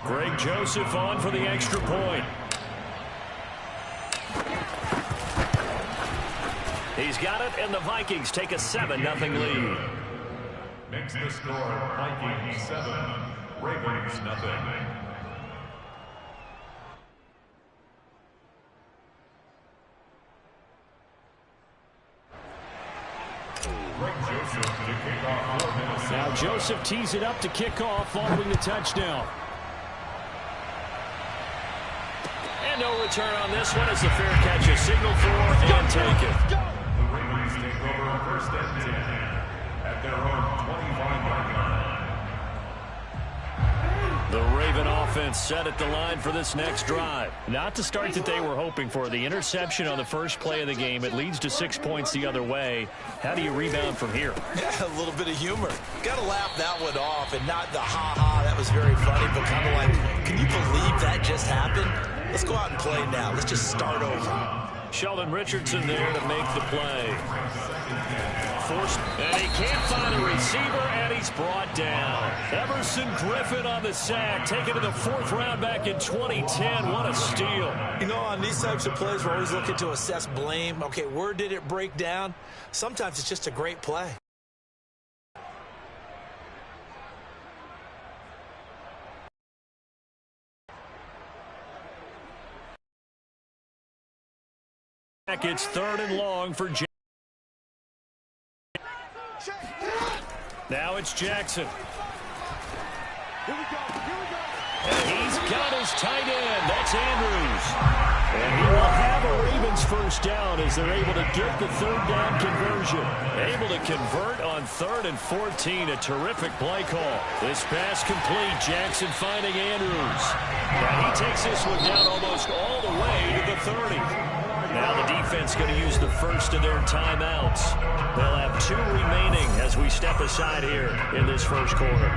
Greg Joseph on for the extra point. He's got it, and the Vikings take a 7-0 lead. Makes the score Vikings 7, Ravens 0. Now Joseph tees it up to kick off following the touchdown. And no return on this one as the fair catch is signaled for and taken. The Ravens take over on 1st and 10 at their own 25-yard line. The Raven offense set at the line for this next drive. Not the start that they were hoping for. The interception on the first play of the game. It leads to 6 points the other way. How do you rebound from here? Yeah, a little bit of humor. Got to laugh that one off and not the ha-ha. That was very funny, but kind of like, can you believe that just happened? Let's go out and play now. Let's just start over. Sheldon Richardson there to make the play. Forced, and he can't find a receiver, and he's brought down. Everson Griffin on the sack, taken to the 4th round back in 2010. What a steal. You know, on these types of plays, we're always looking to assess blame. Okay, where did it break down? Sometimes it's just a great play. It's 3rd and long for Jackson. Now it's Jackson. And he's got his tight end. That's Andrews. And he will have a Ravens first down as they're able to get the 3rd down conversion. Able to convert on 3rd and 14. A terrific play call. This pass complete. Jackson finding Andrews. And he takes this one down almost all the way to the 30. Now the defense going to use the first of their timeouts. They'll have 2 remaining as we step aside here in this first quarter.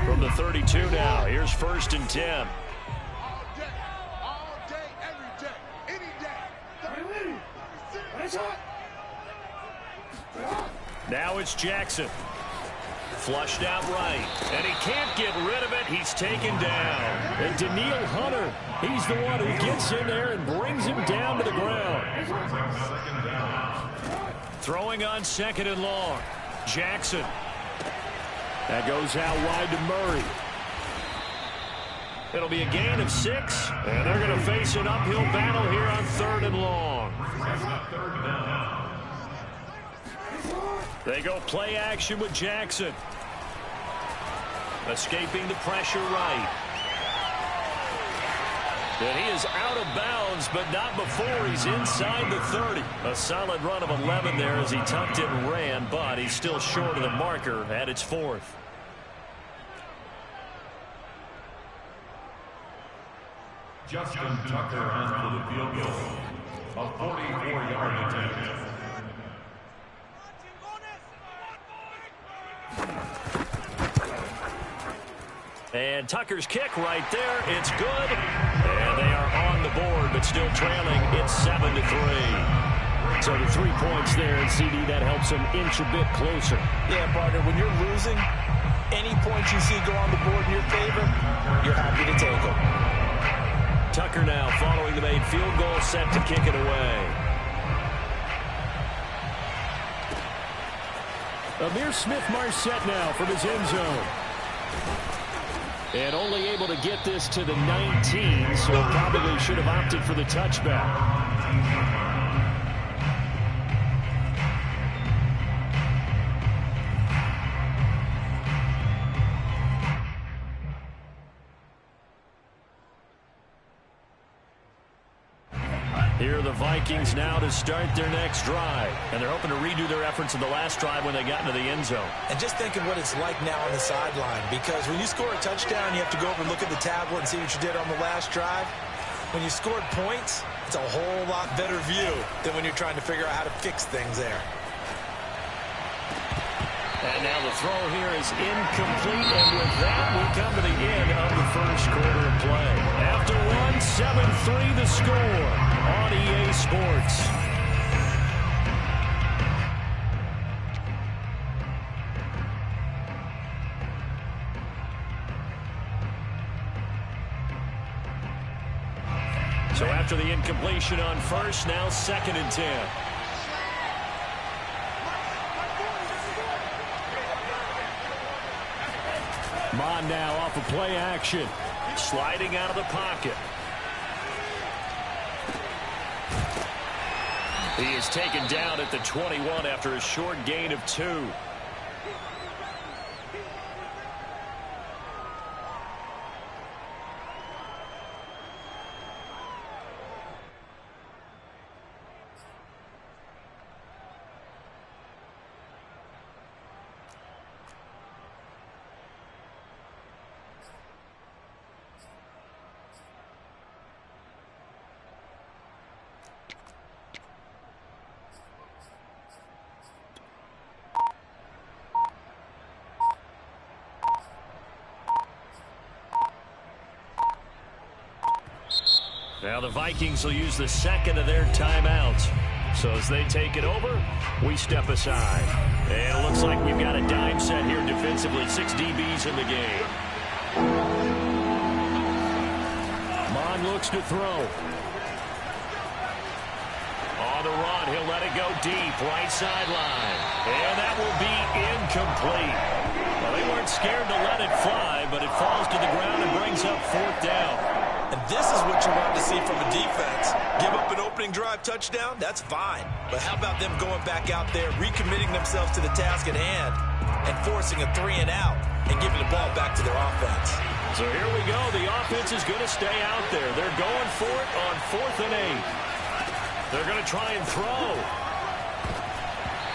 From the 32 now, here's 1st and 10. All day, every day, any day. Now it's Jackson. Flushed out right, and he can't get rid of it. He's taken down. And Daniil Hunter, he's the one who gets in there and brings him down to the ground. Throwing on 2nd and long. Jackson. That goes out wide to Murray. It'll be a gain of 6, and they're going to face an uphill battle here on 3rd and long. They go play action with Jackson. Escaping the pressure right. And he is out of bounds, but not before he's inside the 30. A solid run of 11 there as he tucked it and ran, but he's still short of the marker at its 4th. Justin Tucker on for the field goal. A 44-yard attempt. And Tucker's kick right there. It's good. And they are on the board, but still trailing. It's 7-3. So the 3 points there, and CD, that helps them inch a bit closer. Yeah, partner, when you're losing, any points you see go on the board in your favor, you're happy to take them. Tucker now following the made field goal, set to kick it away. Amir Smith-Marset now from his end zone. And only able to get this to the 19, so probably should have opted for the touchback. Here are the Vikings now to start their next drive. And they're hoping to redo their efforts in the last drive when they got into the end zone. And just thinking what it's like now on the sideline, because when you score a touchdown, you have to go over and look at the tablet and see what you did on the last drive. When you scored points, it's a whole lot better view than when you're trying to figure out how to fix things there. And now the throw here is incomplete, and with that, we come to the end of the first quarter of play. After one, 7-3 the score on EA Sports. So after the incompletion on first, now 2nd and 10. Mon now off of play action. Sliding out of the pocket. He is taken down at the 21 after a short gain of 2. Now the Vikings will use the 2nd of their timeouts. So as they take it over, we step aside. And it looks like we've got a dime set here defensively. 6 DBs in the game. Mon looks to throw. On the run, he'll let it go deep, right sideline. And that will be incomplete. Well, they weren't scared to let it fly, but it falls to the ground and brings up 4th down. And this is what you want to see from a defense. Give up an opening drive touchdown, that's fine. But how about them going back out there, recommitting themselves to the task at hand, and forcing a 3 and out, and giving the ball back to their offense. So here we go. The offense is going to stay out there. They're going for it on 4th and 8. They're going to try and throw.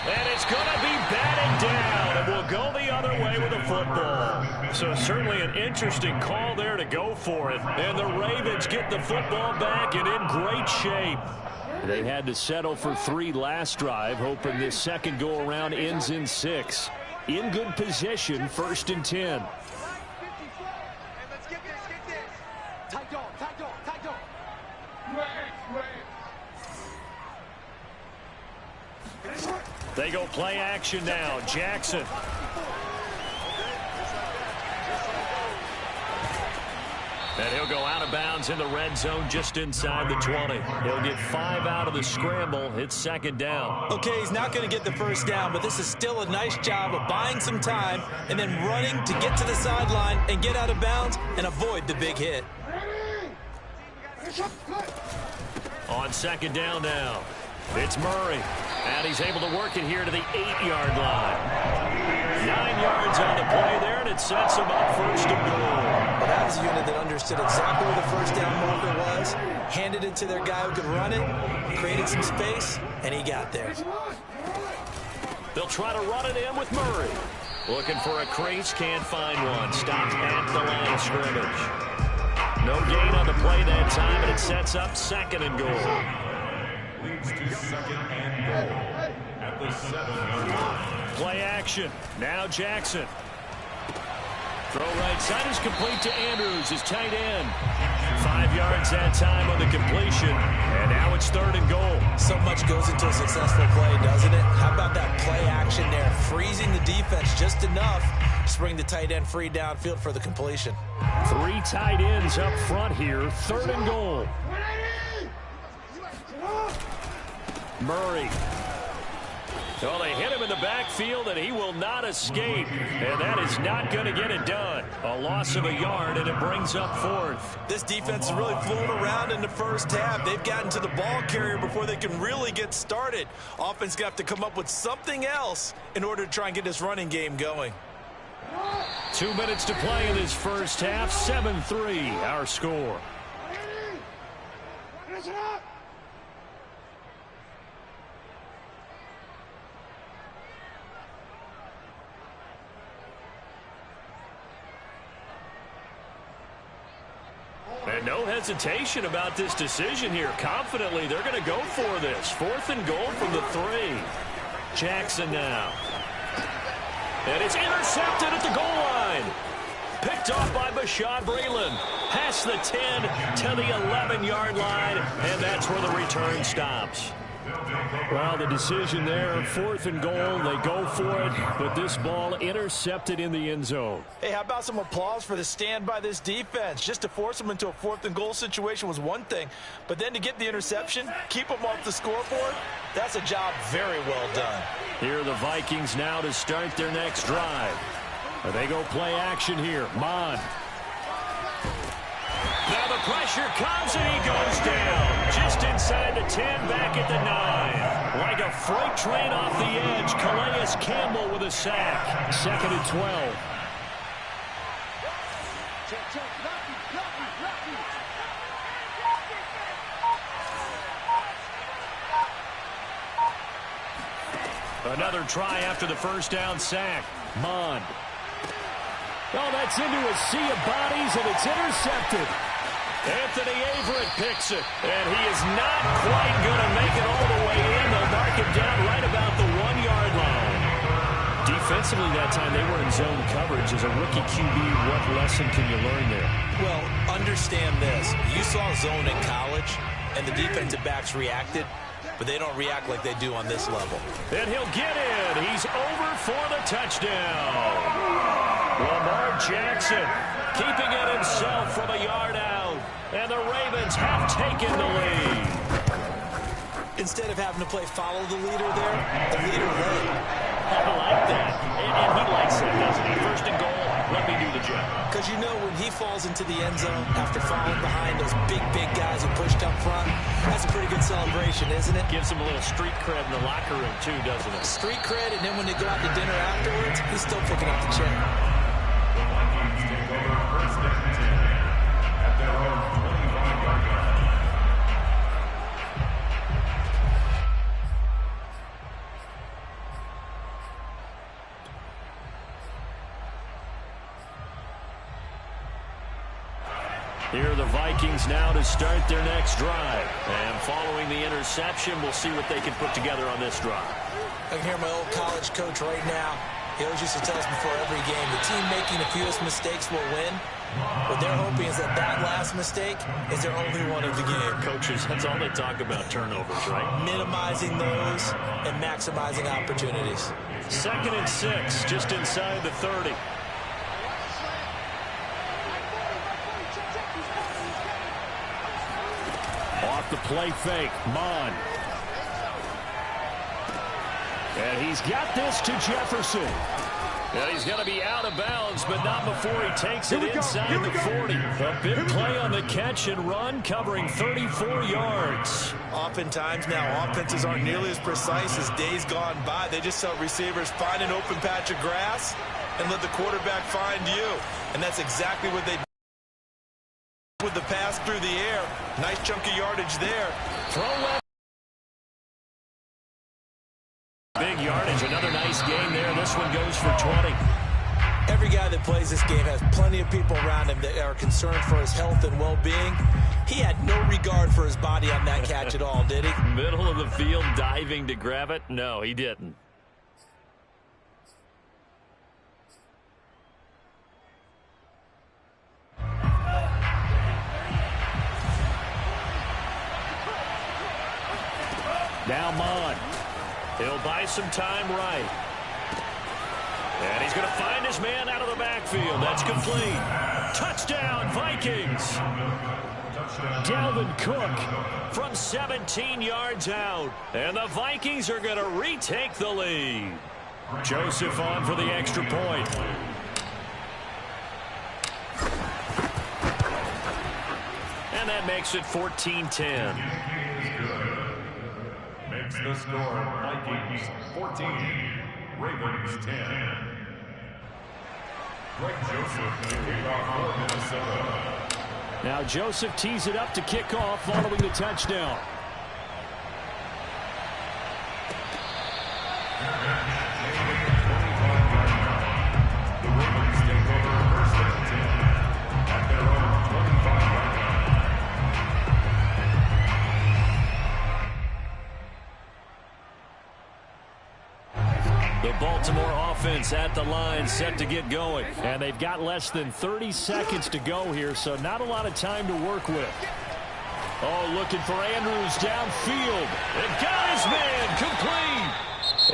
And it's going to be batted down, and we'll go the other way with the football. So certainly an interesting call there to go for it. And the Ravens get the football back and in great shape. They had to settle for 3 last drive, hoping this second go-around ends in 6. In good position, 1st and 10. They go play action now. Jackson. And he'll go out of bounds in the red zone just inside the 20. He'll get 5 out of the scramble. It's 2nd down. Okay, he's not going to get the 1st down, but this is still a nice job of buying some time and then running to get to the sideline and get out of bounds and avoid the big hit. On 2nd down now, it's Murray. And he's able to work it here to the 8-yard line. 9 yards on the play there, and it sets him up 1st and goal. Well, that was a unit that understood exactly where the 1st down marker was, handed it to their guy who could run it, created some space, and he got there. They'll try to run it in with Murray. Looking for a crease, can't find one. Stopped at the line of scrimmage. No gain on the play that time, and it sets up 2nd and goal. Leads to 2nd and goal at the 7-yard line. Play action. Now Jackson. Throw right side is complete to Andrews, his tight end. 5 yards that time on the completion. And now it's 3rd and goal. So much goes into a successful play, doesn't it? How about that play action there? Freezing the defense just enough to bring the tight end free downfield for the completion. 3 tight ends up front here. 3rd and goal. Murray. Well, they hit him in the backfield, and he will not escape. And that is not going to get it done. A loss of a yard, and it brings up 4th. This defense is really flown around in the 1st half. They've gotten to the ball carrier before they can really get started. Offense got to come up with something else in order to try and get this running game going. 2 minutes to play in this 1st half. 7-3, our score. And no hesitation about this decision here. Confidently, they're going to go for this. 4th and goal from the 3. Jackson now. And it's intercepted at the goal line. Picked off by Bashaud Breeland. Past the 10 to the 11-yard line, and that's where the return stops. Well, the decision there, 4th and goal. They go for it, but this ball intercepted in the end zone. Hey, how about some applause for the stand by this defense? Just to force them into a 4th and goal situation was one thing, but then to get the interception, keep them off the scoreboard, that's a job very well done. Here are the Vikings now to start their next drive. They go play action here. Mon. Now the pressure comes and he goes down. Just inside the 10, back at the 9. Like a freight train off the edge, Calais Campbell with a sack. 2nd and 12. Another try after the first down sack. Mond. Oh, that's into a sea of bodies, and it's intercepted. Anthony Averett picks it, and he is not quite going to make it all the way in. They'll mark him down right about the 1-yard line. Defensively that time, they were in zone coverage. As a rookie QB, what lesson can you learn there? Well, understand this. You saw zone in college, and the defensive backs reacted, but they don't react like they do on this level. And he'll get in. He's over for the touchdown. Lamar Jackson keeping it himself from a yard out. And the Ravens have taken the lead. Instead of having to play follow the leader there, the leader led. I like that. And he likes that, doesn't he? 1st and goal, let me do the job. Because you know when he falls into the end zone after falling behind those big guys who pushed up front, that's a pretty good celebration, isn't it? Gives him a little street cred in the locker room, too, doesn't it? Street cred, and then when they go out to dinner afterwards, he's still picking up the check. The Vikings take over 1st and 10 at their own 25-yard line. Here are the Vikings now to start their next drive. And following the interception, we'll see what they can put together on this drive. I can hear my old college coach right now. He always used to tell us before every game, the team making the fewest mistakes will win. What they're hoping is that last mistake is their only one of the game. Coaches, that's all they talk about, turnovers, right? Minimizing those and maximizing opportunities. 2nd and 6, just inside the 30. Off the play fake, Mon. And he's got this to Jefferson. And he's going to be out of bounds, but not before he takes it inside the 40. A big play on the catch and run, covering 34 yards. Oftentimes now, offenses aren't nearly as precise as days gone by. They just tell receivers, find an open patch of grass and let the quarterback find you. And that's exactly what they do with the pass through the air. Nice chunk of yardage there. Throw left. Big yardage, another nice gain there. This one goes for 20. Every guy that plays this game has plenty of people around him that are concerned for his health and well-being. He had no regard for his body on that catch at all, did he? Middle of the field, diving to grab it? No, he didn't. Now Mon. He'll buy some time right. And he's going to find his man out of the backfield. That's complete. Touchdown, Vikings. Dalvin Cook from 17 yards out. And the Vikings are going to retake the lead. Joseph on for the extra point. And that makes it 14-10. Makes the score Vikings 14, Ravens 10. Greg Joseph to kick off for Minnesota. Now Joseph tees it up to kick off following the touchdown. The Ravens take over 1st and 10 at their own 25-yard line. The Baltimore offense at the line, set to get going. And they've got less than 30 seconds to go here, so not a lot of time to work with. Oh, looking for Andrews downfield. And got his man complete.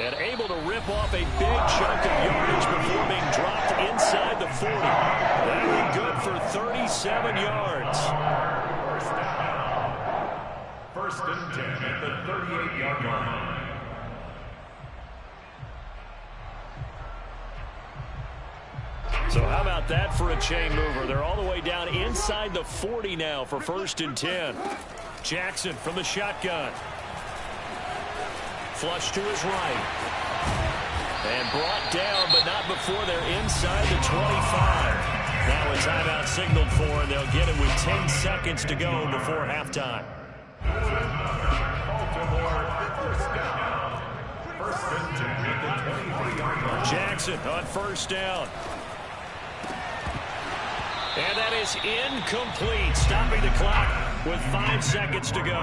And able to rip off a big chunk of yardage before being dropped inside the 40. That'll be good for 37 yards. First and 10 at the 38-yard line. So how about that for a chain mover? They're all the way down inside the 40 now for first and 10. Jackson from the shotgun. Flush to his right. And brought down, but not before they're inside the 25. Now a timeout signaled for, and they'll get it with 10 seconds to go before halftime. Jackson on first down. And that is incomplete, stopping the clock with 5 seconds to go.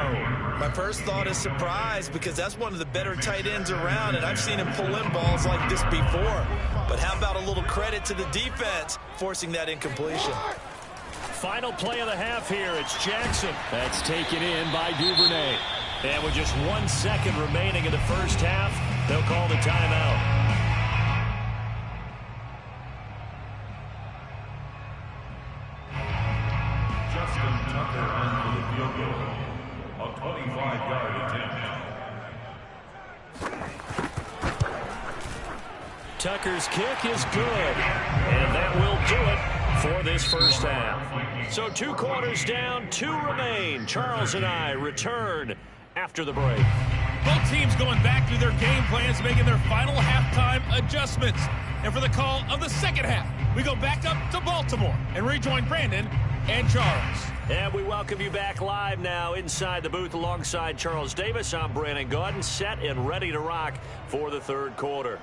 My first thought is surprise, because that's one of the better tight ends around, and I've seen him pull in balls like this before. But how about a little credit to the defense forcing that incompletion? Final play of the half here. It's Jackson. That's taken in by Duvernay. And with just 1 second remaining in the first half, they'll call the timeout. A 25-yard attempt. Tucker's kick is good, and that will do it for this first half. So 2 quarters down, 2 remain. Charles and I return after the break. Both teams going back through their game plans, making their final halftime adjustments. And for the call of the second half, we go back up to Baltimore and rejoin Brandon and Charles. And we welcome you back live now inside the booth alongside Charles Davis. I'm Brandon Gaudin, set and ready to rock for the third quarter.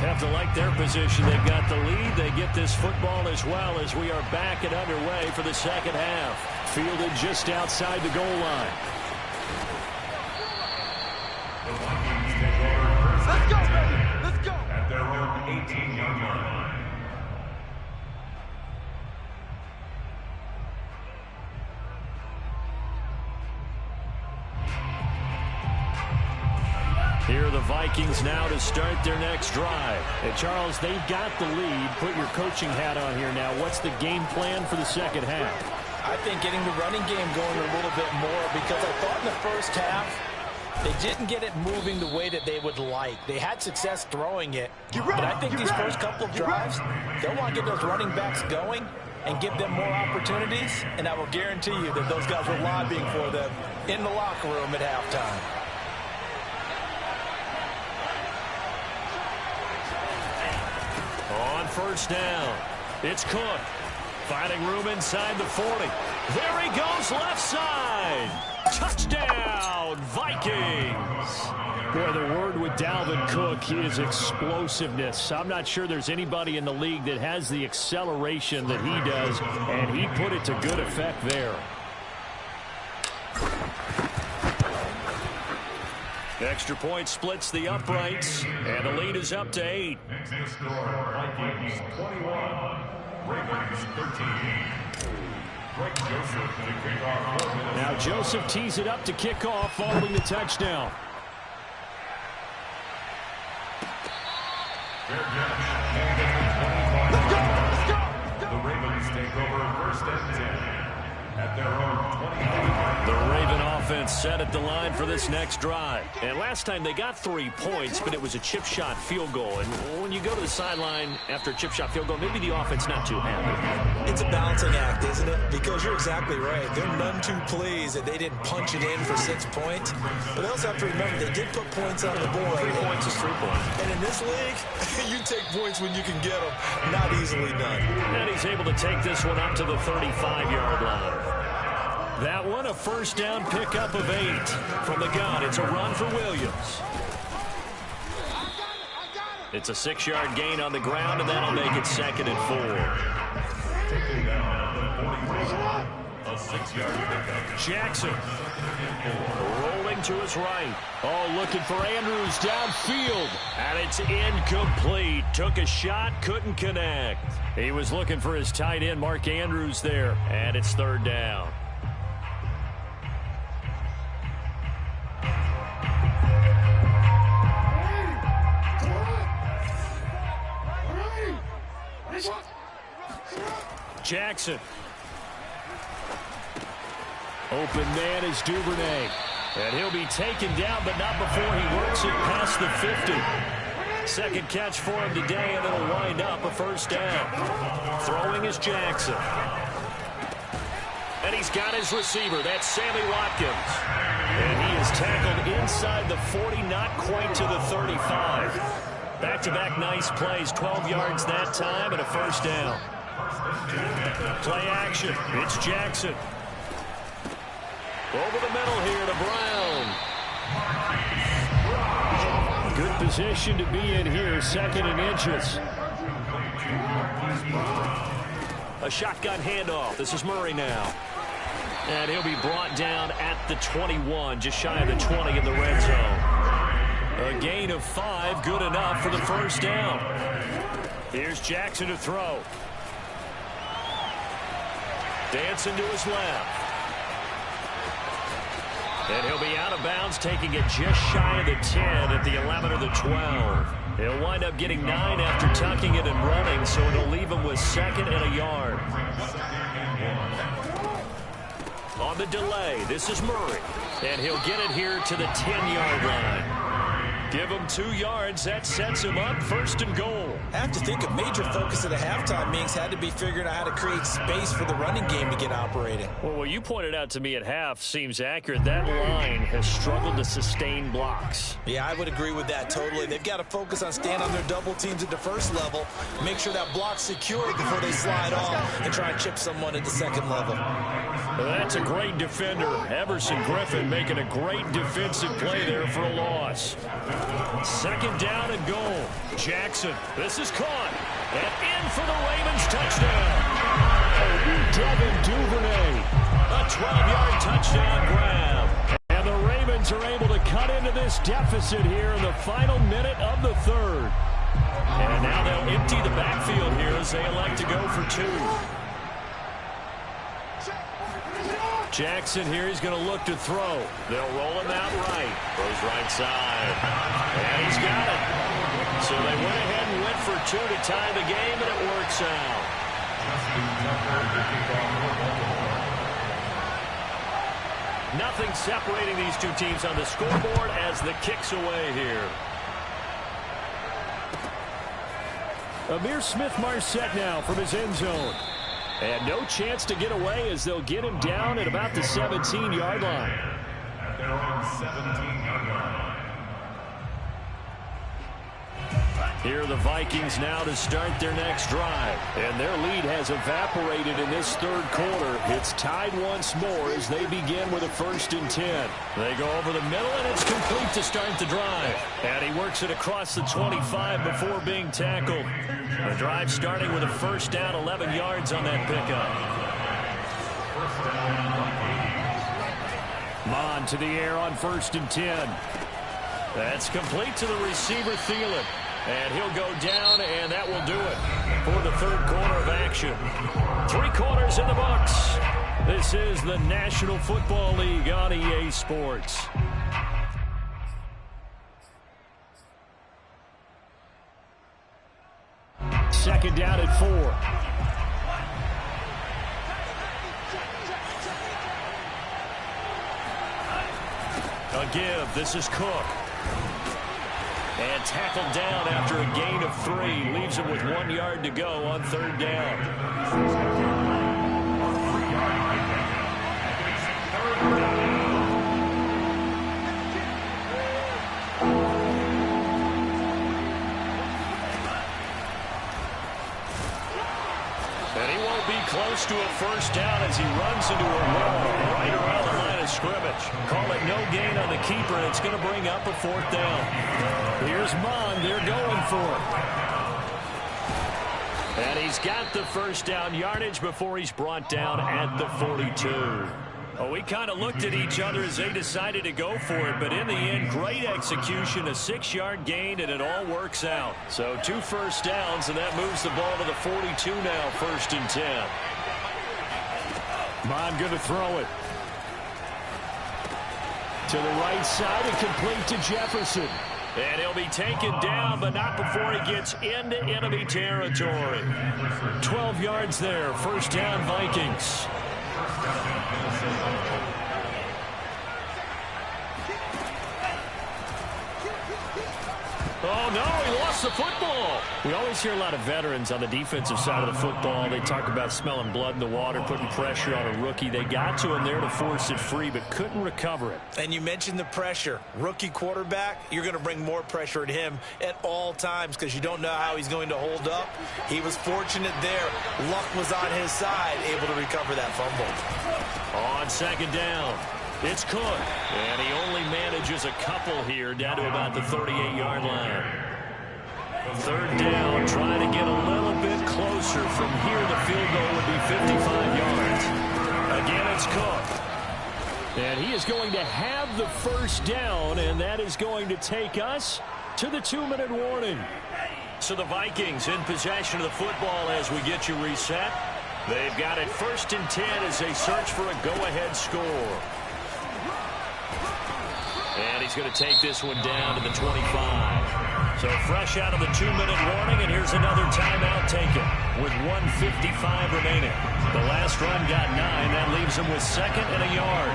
Have to like their position. They've got the lead. They get this football as well as we are back and underway for the second half. Fielded just outside the goal line. Let's go, baby. Let's go. At their own 18-yard line. Here are the Vikings now to start their next drive. And Charles, they've got the lead. Put your coaching hat on here now. What's the game plan for the second half? I think getting the running game going a little bit more, because I thought in the first half they didn't get it moving the way that they would like. They had success throwing it, but I think these first couple of drives, they'll want to get those running backs going and give them more opportunities, and I will guarantee you that those guys were lobbying for them in the locker room at halftime. On first down, it's Cook. Finding room inside the 40. There he goes, left side. Touchdown, Vikings. Boy, the word with Dalvin Cook is explosiveness. I'm not sure there's anybody in the league that has the acceleration that he does, and he put it to good effect there. Extra point splits the uprights, and the lead is up to 8. Next to score, Vikings 21, Ravens 13. Greg Joseph to kick off. Now Joseph tees it up to kick off following the touchdown. Fair catch. Let's go. The Ravens take over first and 10 at their own 28. The Raven offense set at the line for this next drive. And last time they got 3 points, but it was a chip shot field goal. And when you go to the sideline after a chip shot field goal, maybe the offense not too happy. It's a balancing act, isn't it? Because you're exactly right. They're none too pleased that they didn't punch it in for 6 points. But they also have to remember they did put points on the board. 3 points is 3 points. And in this league, you take points when you can get them. Not easily done. And he's able to take this one up to the 35-yard line. That one, a first down pickup of 8. From the gun, it's a run for Williams. It's a 6-yard gain on the ground, and that'll make it 2nd and 4. Taking down the 41. A 6-yard pickup. Jackson rolling to his right. Oh, looking for Andrews downfield. And it's incomplete. Took a shot, couldn't connect. He was looking for his tight end, Mark Andrews, there. And it's 3rd down. Jackson. Open man is Duvernay. And he'll be taken down, but not before he works it past the 50. Second catch for him today, and it'll wind up a 1st down. Throwing is Jackson. And he's got his receiver. That's Sammy Watkins. And he is tackled inside the 40, not quite to the 35. Back-to-back nice plays, 12 yards that time, and a 1st down. Play action. It's Jackson. Over the middle here to Brown. Good position to be in here, 2nd and inches. A shotgun handoff. This is Murray now. And he'll be brought down at the 21, just shy of the 20 in the red zone. A gain of 5, good enough for the 1st down. Here's Jackson to throw. Dancing to his left. And he'll be out of bounds, taking it just shy of the 10 at the 11 or the 12. He'll wind up getting 9 after tucking it and running, so it'll leave him with 2nd and a yard. On the delay, this is Murray. And he'll get it here to the 10-yard line. Give him 2 yards. That sets him up 1st and goal. I have to think a major focus at the halftime means had to be figuring out how to create space for the running game to get operating. Well, what you pointed out to me at half seems accurate. That line has struggled to sustain blocks. Yeah, I would agree with that totally. They've got to focus on staying on their double teams at the 1st level, make sure that block's secure before they slide off and try and chip someone at the 2nd level. Well, that's a great defender. Everson Griffin making a great defensive play there for a loss. 2nd down and goal. Jackson, this is caught. And in for the Ravens touchdown. Devin Duvernay. A 12-yard touchdown grab. And the Ravens are able to cut into this deficit here in the final minute of the 3rd. And now they'll empty the backfield here as they elect to go for 2. Jackson here, he's going to look to throw. They'll roll him out right. Throws right side. And he's got it. So they went ahead and went for 2 to tie the game, and it works out. Nothing separating these two teams on the scoreboard as the kick's away here. Amir Smith-Marset now from his end zone. And no chance to get away as they'll get him down at about the 17-yard line. At their own 17-yard line. Here are the Vikings now to start their next drive. And their lead has evaporated in this 3rd quarter. It's tied once more as they begin with a 1st and 10. They go over the middle, and it's complete to start the drive. And he works it across the 25 before being tackled. The drive starting with a 1st down, 11 yards on that pickup. Mon to the air on 1st and 10. That's complete to the receiver, Thielen. And he'll go down, and that will do it for the 3rd quarter of action. 3 quarters in the books. This is the National Football League on EA Sports. Second down at 4. A give. This is Cook. And tackled down after a gain of 3. Leaves him with 1 yard to go on 3rd down. And he won't be close to a 1st down as he runs into a wall right around the line of of scrimmage. Call it no gain on the keeper, and it's going to bring up a 4th down. Here's Mond. They're going for it. And he's got the 1st down yardage before he's brought down at the 42. Oh, we kind of looked at each other as they decided to go for it, but in the end, great execution, a 6-yard gain, and it all works out. So 2 first downs, and that moves the ball to the 42 now, 1st and 10. Mond going to throw it. To the right side and complete to Jefferson. And he'll be taken down, but not before he gets into enemy territory. 12 yards there, 1st down Vikings. Oh, no, he lost the football. We always hear a lot of veterans on the defensive side of the football. They talk about smelling blood in the water, putting pressure on a rookie. They got to him there to force it free, but couldn't recover it. And you mentioned the pressure. Rookie quarterback, you're going to bring more pressure at him at all times because you don't know how he's going to hold up. He was fortunate there. Luck was on his side, able to recover that fumble. On 2nd down, it's Cook. And he only manages a couple here down to about the 38-yard line. 3rd down, trying to get a little bit closer. From here, the field goal would be 55 yards. Again, it's Cook. And he is going to have the 1st down, and that is going to take us to the 2-minute warning. So the Vikings in possession of the football as we get you reset. They've got it 1st and 10 as they search for a go-ahead score. And he's going to take this one down to the 25. So fresh out of the 2-minute warning, and here's another timeout taken with 1:55 remaining. The last run got 9. That leaves him with 2nd and a yard.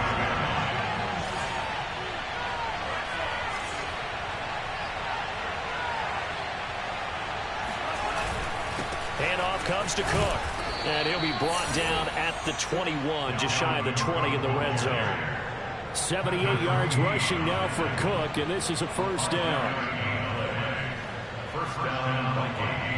Handoff comes to Cook. And he'll be brought down at the 21, just shy of the 20 in the red zone. 78 yards rushing now for Cook, and this is a 1st down. 1st down, Vikings.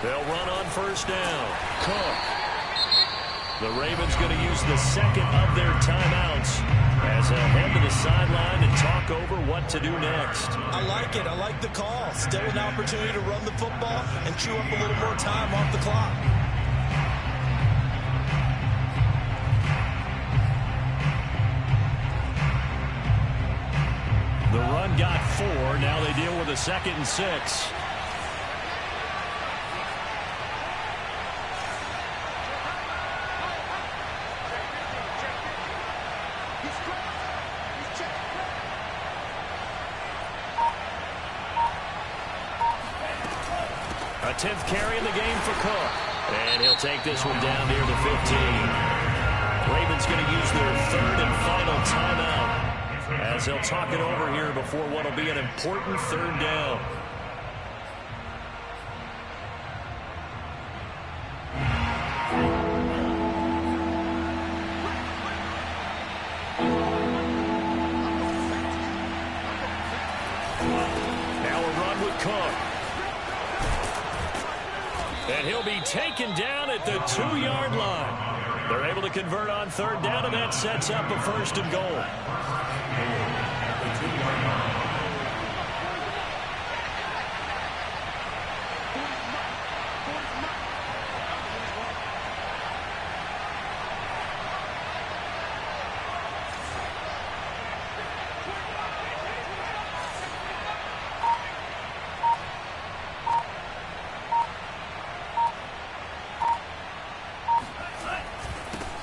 They'll run on 1st down. Cook. The Ravens going to use the 2nd of their timeouts as they'll head to the sideline and talk over what to do next. I like it. I like the call. Still an opportunity to run the football and chew up a little more time off the clock. The run got 4. Now they deal with a 2nd and 6. A 10th carry in the game for Cook. And he'll take this one down near the 15. Ravens going to use their 3rd and final timeout as they'll talk it over here before what will be an important 3rd down. Now a run with Cook. And he'll be taken down at the 2-yard line. They're able to convert on 3rd down, and that sets up a 1st and goal.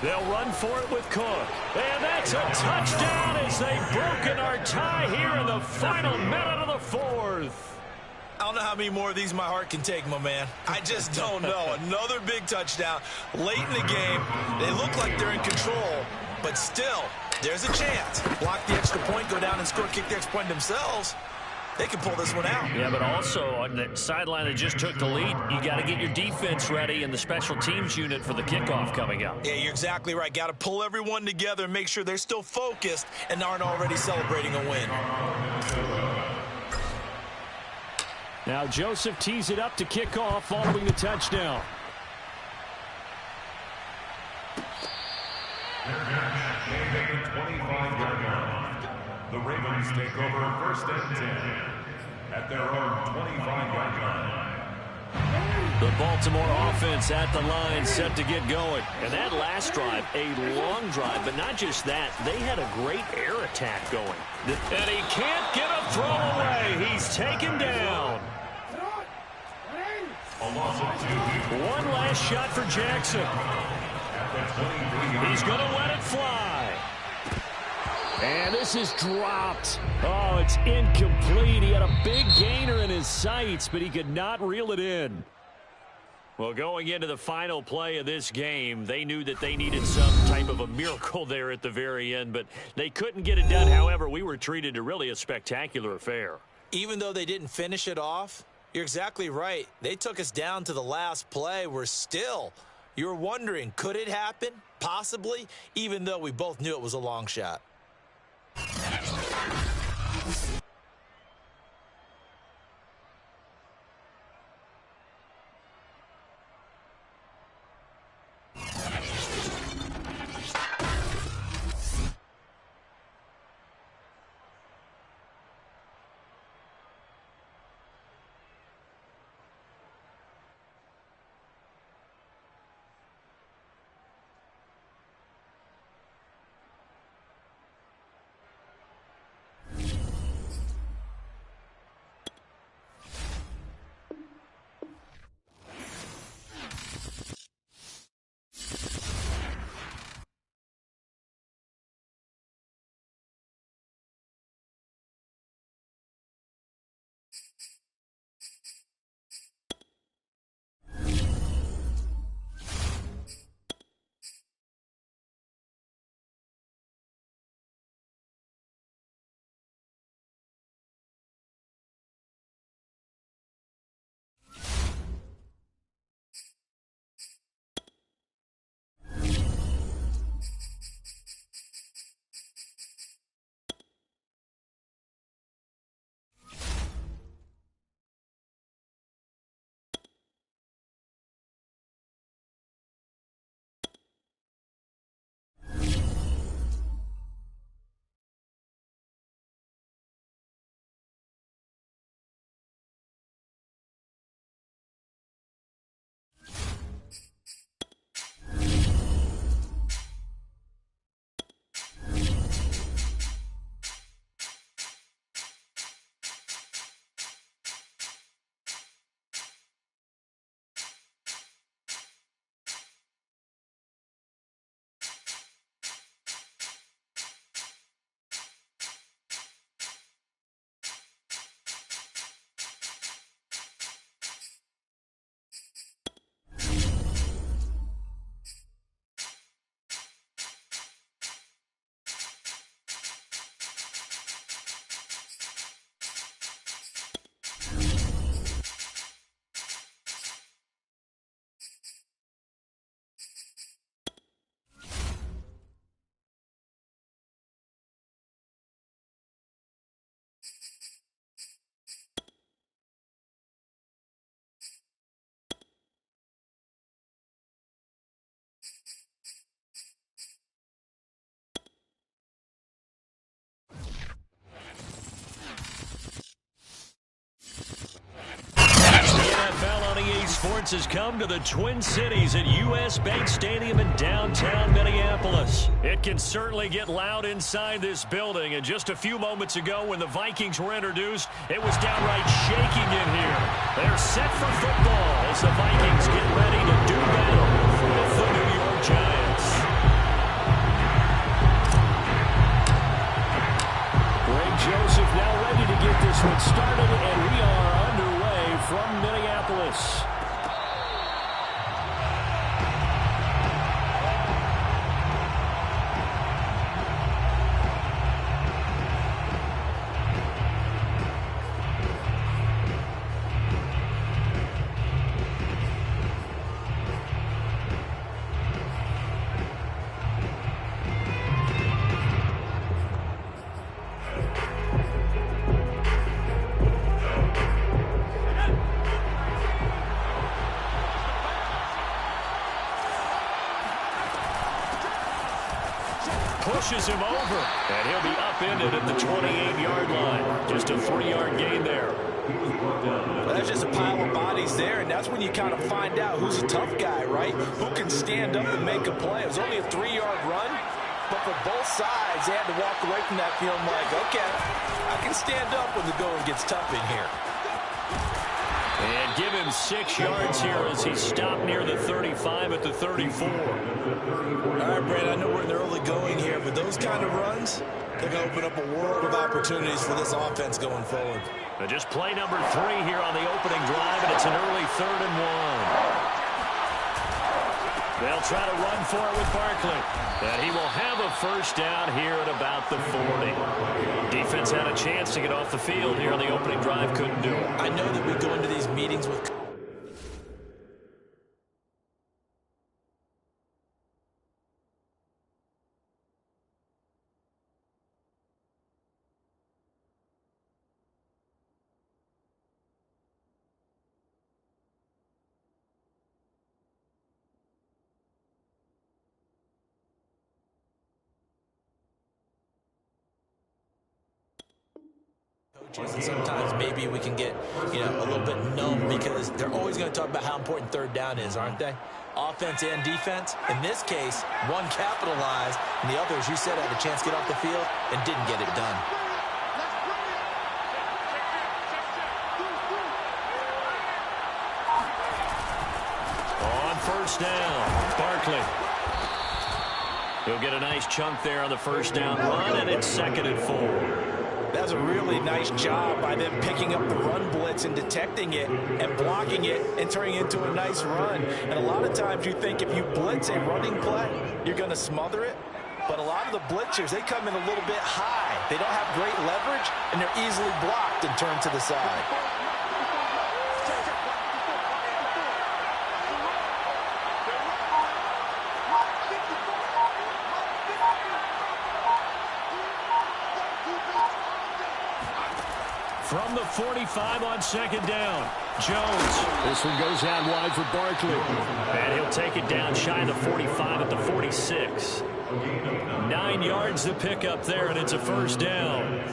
They'll run for it with Cook. And that's a touchdown as they've broken our tie here in the final minute of the 4th. I don't know how many more of these my heart can take, my man. I just don't know. Another big touchdown late in the game. They look like they're in control, But still, there's a chance. Block the extra point, go down and score, kick the extra point themselves. They can pull this one out. Yeah, but also on the sideline that just took the lead, you got to get your defense ready and the special teams unit for the kickoff coming up. Yeah, you're exactly right. Got to pull everyone together and make sure they're still focused and aren't already celebrating a win. Now Joseph tees it up to kick off following the touchdown. They 25-yard line. The Ravens take over first and 10 at their own 25-yard line. The Baltimore offense at the line set to get going. And that last drive, a long drive, but not just that. They had a great air attack going. And he can't get a throw away. He's taken down. A loss of 2. One last shot for Jackson. He's going to let it fly. And this is dropped. Oh, it's incomplete. He had a big gainer in his sights, but he could not reel it in. Well, going into the final play of this game, they knew that they needed some type of a miracle there at the very end, but they couldn't get it done. However, we were treated to really a spectacular affair. Even though they didn't finish it off, you're exactly right. They took us down to the last play. We're still, you're wondering, could it happen? Possibly, even though we both knew it was a long shot. Sports has come to the Twin Cities at U.S. Bank Stadium in downtown Minneapolis. It can certainly get loud inside this building, and just a few moments ago when the Vikings were introduced, it was downright shaking in here. They're set for football as the Vikings get ready to do battle with the New York Giants. Greg Joseph now ready to get this one started, and we are underway from Minneapolis. pushes him over. And he'll be upended at the 28-yard line. Just a 3-yard gain there. Well, that's just a pile of bodies there, and that's when you kind of find out who's a tough guy, right? Who can stand up and make a play. It was only a 3-yard run, but for both sides, they had to walk away from that feeling like, okay, I can stand up when the going gets tough in here. And give him 6 yards here as he stopped near the 35 at the 34. All right, Brandon, I know we're in the early going here, but those kind of runs, they're going to open up a world of opportunities for this offense going forward. Just play number 3 here on the opening drive, and it's an early 3rd and 1. They'll try to run for it with Barkley. And he will have a first down here at about the 40. Defense had a chance to get off the field here on the opening drive. Couldn't do it. I know that we go into these meetings with... and sometimes maybe we can get, a little bit numb because they're always going to talk about how important 3rd down is, aren't they? Offense and defense. In this case, one capitalized, and the other, as you said, had a chance to get off the field and didn't get it done. On first down, Barkley. He'll get a nice chunk there on the first down run, and it's 2nd and 4. That's a really nice job by them picking up the run blitz and detecting it and blocking it and turning it into a nice run. And a lot of times you think if you blitz a running play, you're going to smother it. But a lot of the blitzers, they come in a little bit high. They don't have great leverage, and they're easily blocked and turned to the side. From the 45 on 2nd down, Jones. This one goes out wide for Barkley. And he'll take it down shy of the 45 at the 46. 9 yards to pick up there, and it's a first down.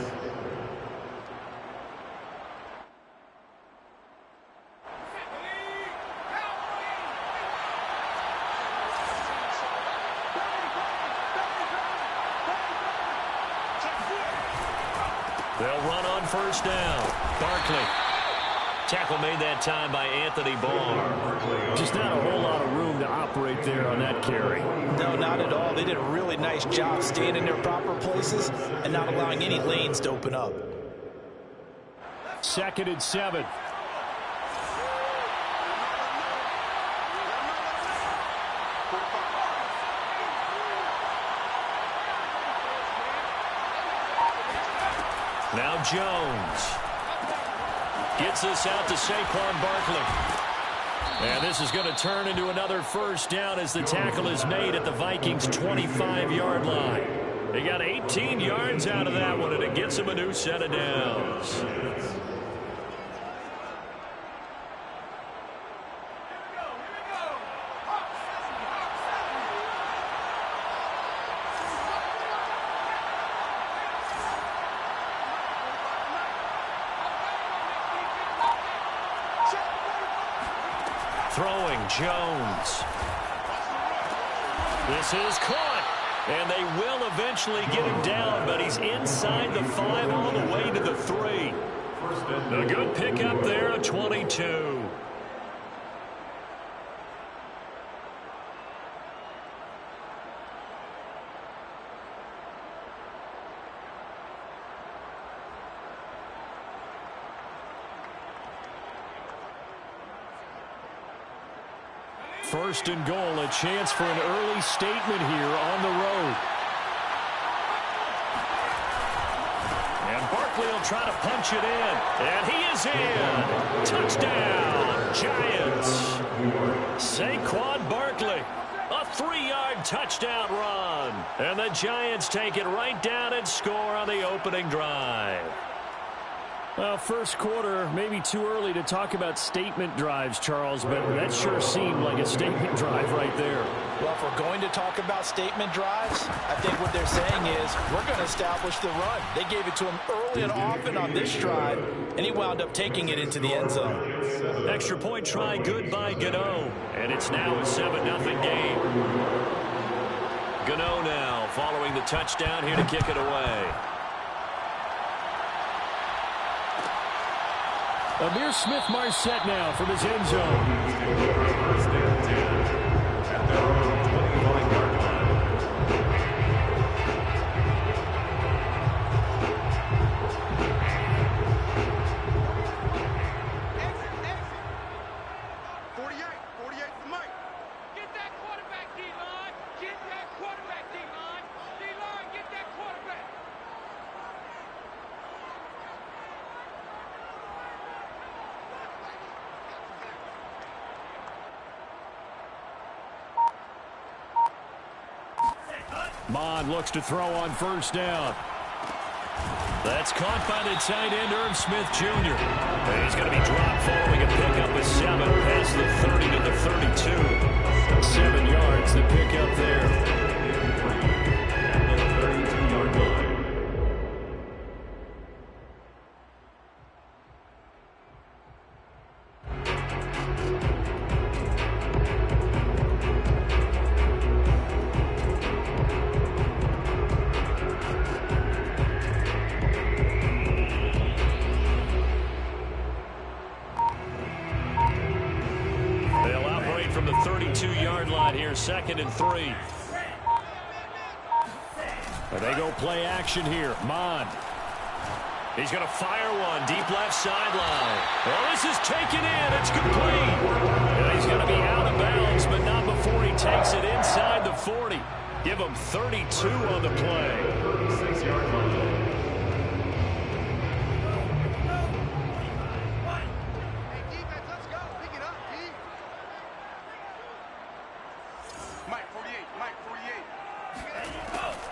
They'll run on first down. Barkley. Tackle made that time by Anthony Barr. Just not a whole lot of room to operate there on that carry. No, not at all. They did a really nice job staying in their proper places and not allowing any lanes to open up. 2nd and 7. Now Jones gets this out to Saquon Barkley. And this is going to turn into another first down as the tackle is made at the Vikings' 25-yard line. They got 18 yards out of that one, and it gets them a new set of downs. Throwing Jones. This is caught. And they will eventually get him down, but he's inside the 5 all the way to the 3. A good pickup there, a 22. First and goal, a chance for an early statement here on the road. And Barkley will try to punch it in. And he is in. Touchdown, Giants. Saquon Barkley. A 3-yard touchdown run. And the Giants take it right down and score on the opening drive. Well, first quarter, maybe too early to talk about statement drives, Charles, but that sure seemed like a statement drive right there. Well, if we're going to talk about statement drives, I think what they're saying is we're going to establish the run. They gave it to him early and often on this drive, and he wound up taking it into the end zone. Extra point try, good by Gano, and it's now a 7-0 game. Gano now following the touchdown here to kick it away. Amir Smith-Marset now from his end zone. First and 10 at their own 25-yard line. Exit. 48 for Mike. Get that quarterback, D-line. Get that quarterback, D-line. D-line, get that quarterback. Bond looks to throw on first down. That's caught by the tight end, Irv Smith Jr. And he's going to be dropped following a pickup of 7 past the 30 to the 32. 7 yards, the pickup there. At the 32-yard line. From the 32-yard line here, 2nd and 3. And they go play action here. Mond. He's going to fire one deep left sideline. Well, this is taken in. It's complete. And he's going to be out of bounds, but not before he takes it inside the 40. Give him 32 on the play. 36-yard line.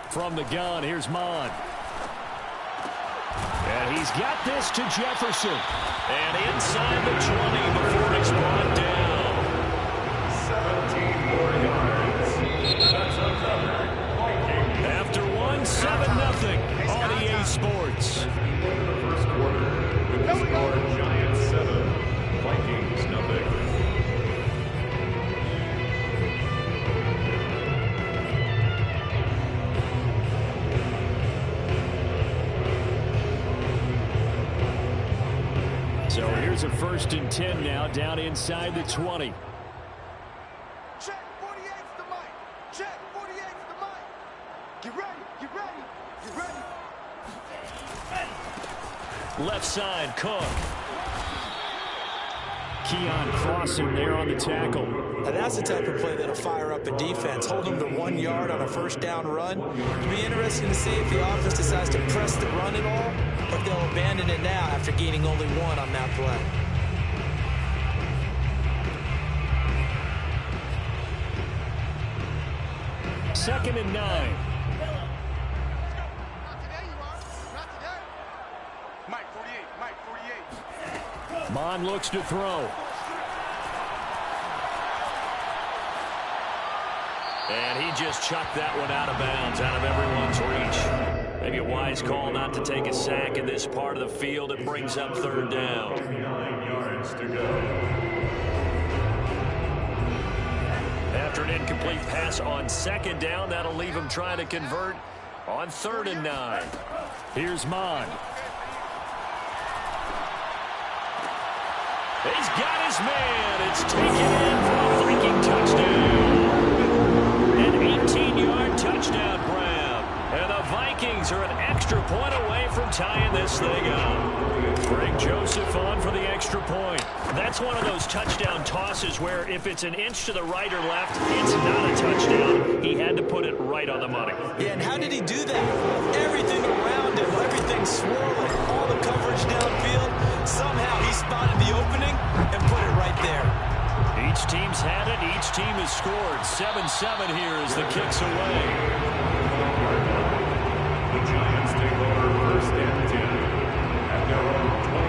From the gun, here's Mond. And he's got this to Jefferson. And inside the 20 before it's brought down. 17 more yards. That's a cover. After 7-0 on EA Sports. The first quarter with the score Giants 7, Vikings 0. So here's a 1st and 10 now, down inside the 20. Check 48's the mic. Check 48's the mic. Get ready. Left side, Cook. Keon crossing there on the tackle. Now that's the type of play that'll fire up a defense. Hold them to 1 yard on a first down run. It'll be interesting to see if the offense decides to press the run at all, or if they'll abandon it now after gaining only 1 on that play. Second and 9. Not today, you are. Not today. Mike 48. Mond looks to throw. And he just chucked that one out of bounds, out of everyone's reach. Maybe a wise call not to take a sack in this part of the field. It brings up 3rd down. 9 yards to go. After an incomplete pass on 2nd down, that'll leave him trying to convert on 3rd and 9. Here's Mond. He's got his man. It's taken in for a Viking touchdown. An 18-yard touchdown grab. And the Vikings are an extra point away from tying this thing up. Greg Joseph on for the extra point. That's one of those touchdown tosses where if it's an inch to the right or left, it's not a touchdown. He had to put it right on the money. Yeah, and how did he do that? Everything around him, everything swirling, all the coverage downfield. Somehow he spotted the opening and put it right there. Each team's had it. Each team has scored. 7-7 here as the kick's away. The Giants take over 1st and 10 at their own 20.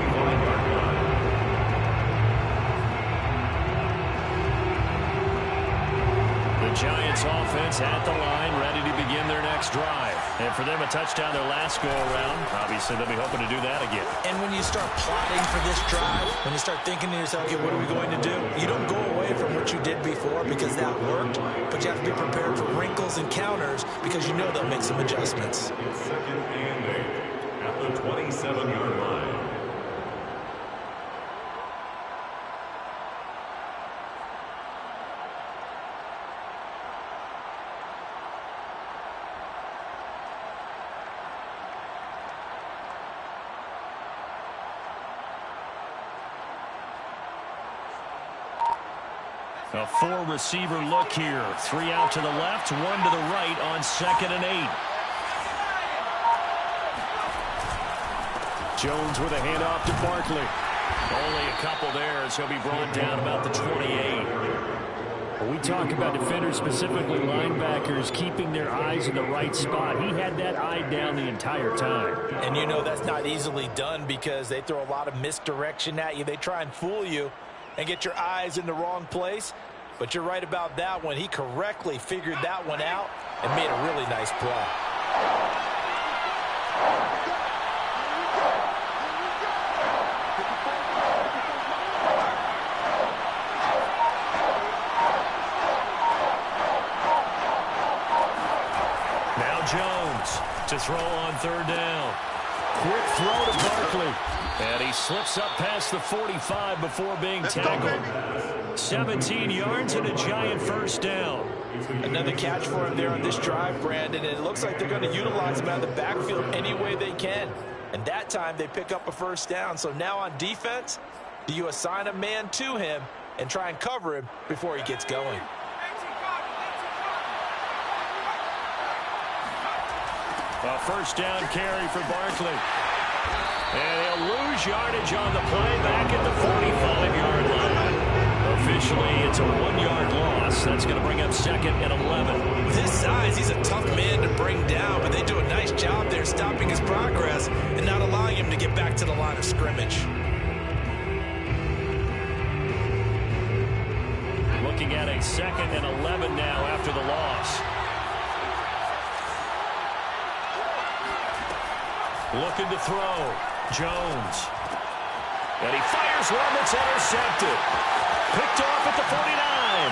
is at the line, ready to begin their next drive. And for them, a touchdown their last go-around. Obviously, they'll be hoping to do that again. And when you start plotting for this drive, when you start thinking to yourself, okay, what are we going to do? You don't go away from what you did before because that worked, but you have to be prepared for wrinkles and counters because you know they'll make some adjustments. It's 2nd and 8 at the 27-yard line. A 4-receiver look here. 3 out to the left, 1 to the right on 2nd and 8. Jones with a handoff to Barkley. Only a couple there as he'll be brought down about the 28. When we talk about defenders, specifically linebackers, keeping their eyes in the right spot, he had that eye down the entire time. And you know that's not easily done because they throw a lot of misdirection at you. They try and fool you and get your eyes in the wrong place. But you're right about that one. He correctly figured that one out and made a really nice play. Now Jones to throw on 3rd down. Quick throw to Barkley. And he slips up past the 45 before being tackled. 17 yards and a giant 1st down. Another catch for him there on this drive, Brandon, and it looks like they're going to utilize him out of the backfield any way they can. And that time they pick up a 1st down. So now on defense, do you assign a man to him and try and cover him before he gets going? A 1st down carry for Barkley. And he'll lose yardage on the play back at the 45-yard line. Officially, it's a 1-yard loss. That's going to bring up 2nd and 11. With his size, he's a tough man to bring down, but they do a nice job there stopping his progress and not allowing him to get back to the line of scrimmage. Looking at a 2nd and 11 now after the loss. Looking to throw. Jones. And he fires one that's intercepted. Picked off at the 49.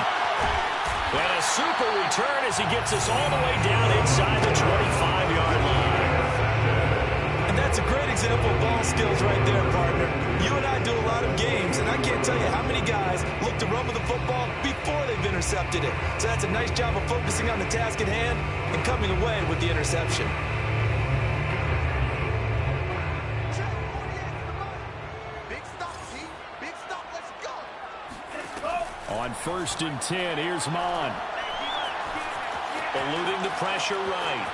And a super return as he gets us all the way down inside the 25-yard line. And that's a great example of ball skills right there, partner. You and I do a lot of games, and I can't tell you how many guys look to run with the football before they've intercepted it. So that's a nice job of focusing on the task at hand and coming away with the interception. On 1st and 10, here's Mon. Eluding the pressure right.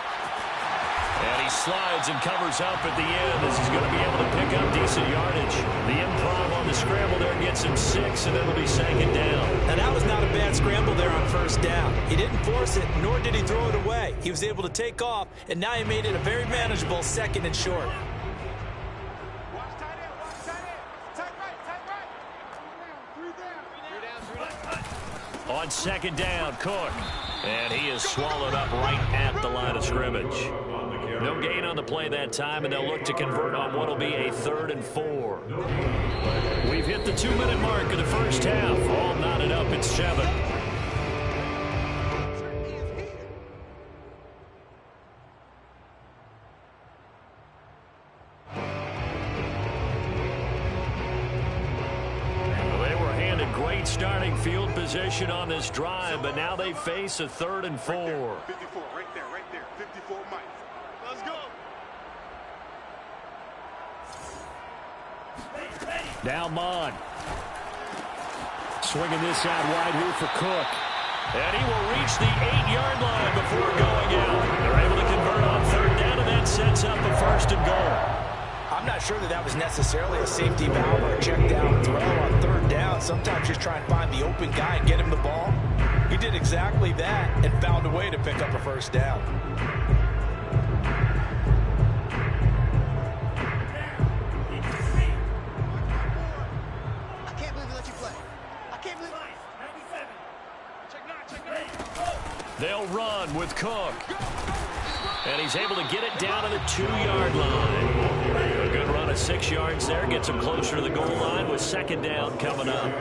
And he slides and covers up at the end as he's going to be able to pick up decent yardage. The improv on the scramble there gets him 6, and it'll be 2nd down. Now, that was not a bad scramble there on 1st down. He didn't force it, nor did he throw it away. He was able to take off, and now he made it a very manageable 2nd and short. On 2nd down, Cook. And he is swallowed up right at the line of scrimmage. No gain on the play that time, and they'll look to convert on what will be a 3rd and 4. We've hit the 2-minute mark of the 1st half. All knotted up at 7. Starting field position on this drive, but now they face a 3rd and 4. 54, right there, 54 Mike. Let's go. Now Mon. Swinging this out wide here for Cook. And he will reach the 8-yard line before going out. They're able to convert on 3rd down, and that sets up a 1st and goal. I'm not sure that was necessarily a safety valve or a check down throw on 3rd down. Sometimes just try and find the open guy and get him the ball. He did exactly that and found a way to pick up a 1st down. I can't believe they let you play. I can't believe it. 97. Check 9, check 9. They'll run with Cook. And he's able to get it down to the 2-yard line. A good run of 6 yards there. Gets him closer to the goal line with second down coming up.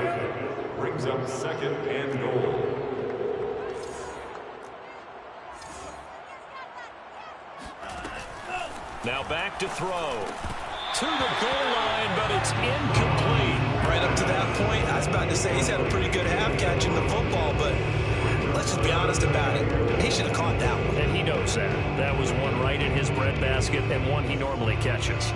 Brings up second and goal. Now back to throw. To the goal line, but it's incomplete. Right up to that point, I was about to say he's had a pretty good half catching the football, but let's just be honest about it. He should have caught that one. And he knows that. That was one right in his breadbasket and one he normally catches.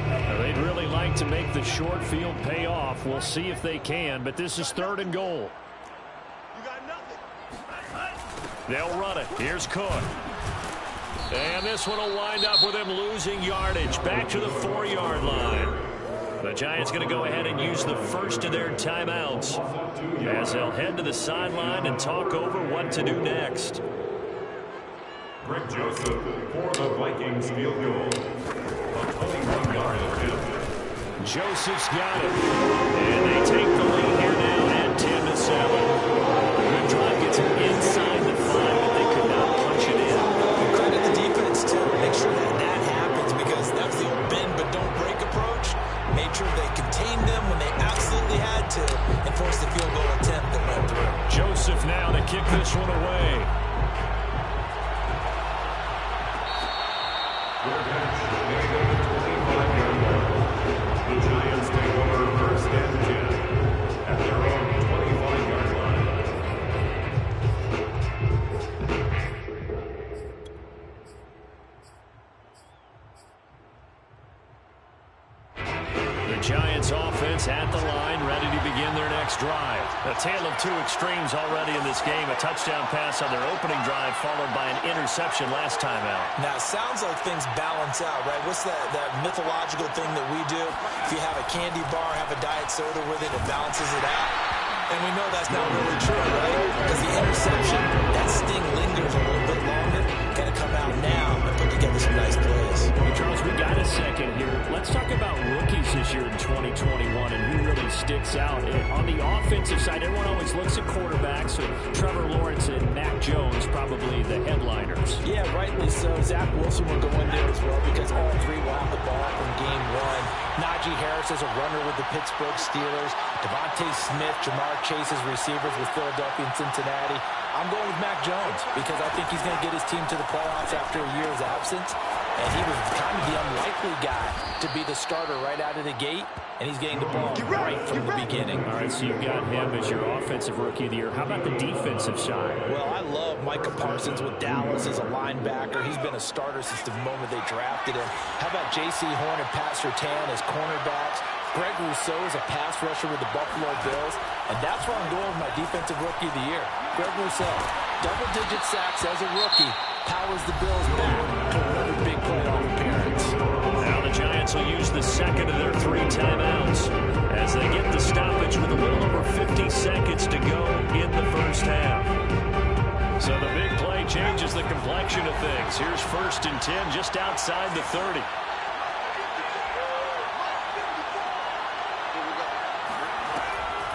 Now, they'd really like to make the short field pay off. We'll see if they can, but this is 3rd and goal. You got nothing. They'll run it. Here's Cook. And this one will wind up with him losing yardage. Back to the 4-yard line. The Giants going to go ahead and use the first of their timeouts as they'll head to the sideline and talk over what to do next. Greg Joseph for the Vikings field goal. A 21-yard attempt. Joseph's got it. And they take the lead here now at 10-7. Good drive gets him inside the 5, but they could not punch it in. Credit the defense to make sure that happens, because that's the old bend but don't break approach. Made sure they contained them when they absolutely had to and forced the field goal attempt that went through. Joseph now to kick this one away. The Giants take over first and 10 at their own 25-yard line. The Giants offense at the line, ready to begin their next drive. A tale of two extremes already in this game. A touchdown pass on their opening drive, followed by an interception last time out. Now, it sounds like things balance out, right? What's that mythological thing that we do? If you have a candy bar, have a diet soda with it, it balances it out. And we know that's not really true, right? Because the interception, that sting lingers a little bit longer. Got to come out now and put together some nice plays. Hey, Charles, we got a second here. Let's talk about rookies this year in 2021 and who really sticks out. On the offensive side, everyone always looks at quarterbacks, so Trevor Lawrence and Mac Jones probably the headliners. Yeah, rightly so. Zach Wilson will go in there as well, because all three will have the ball from game one. Najee Harris is a runner with the Pittsburgh Steelers. Devontae Smith, Jamar Chase's receivers with Philadelphia and Cincinnati. I'm going with Mac Jones because I think he's going to get his team to the playoffs after a year's absence. And he was kind of the unlikely guy to be the starter right out of the gate. And he's getting the ball right from the beginning. All right, so you've got him as your offensive rookie of the year. How about the defensive side? Well, I love Micah Parsons with Dallas as a linebacker. He's been a starter since the moment they drafted him. How about J.C. Horn and Pat Surtain as cornerbacks? Greg Rousseau is a pass rusher with the Buffalo Bills. And that's where I'm going with my defensive rookie of the year. Greg Rousseau, double-digit sacks as a rookie, powers the Bills back to another big playoff appearance. Now the Giants will use the second of their 3 timeouts as they get the stoppage with a little over 50 seconds to go in the first half. So the big play changes the complexion of things. Here's 1st and 10 just outside the 30.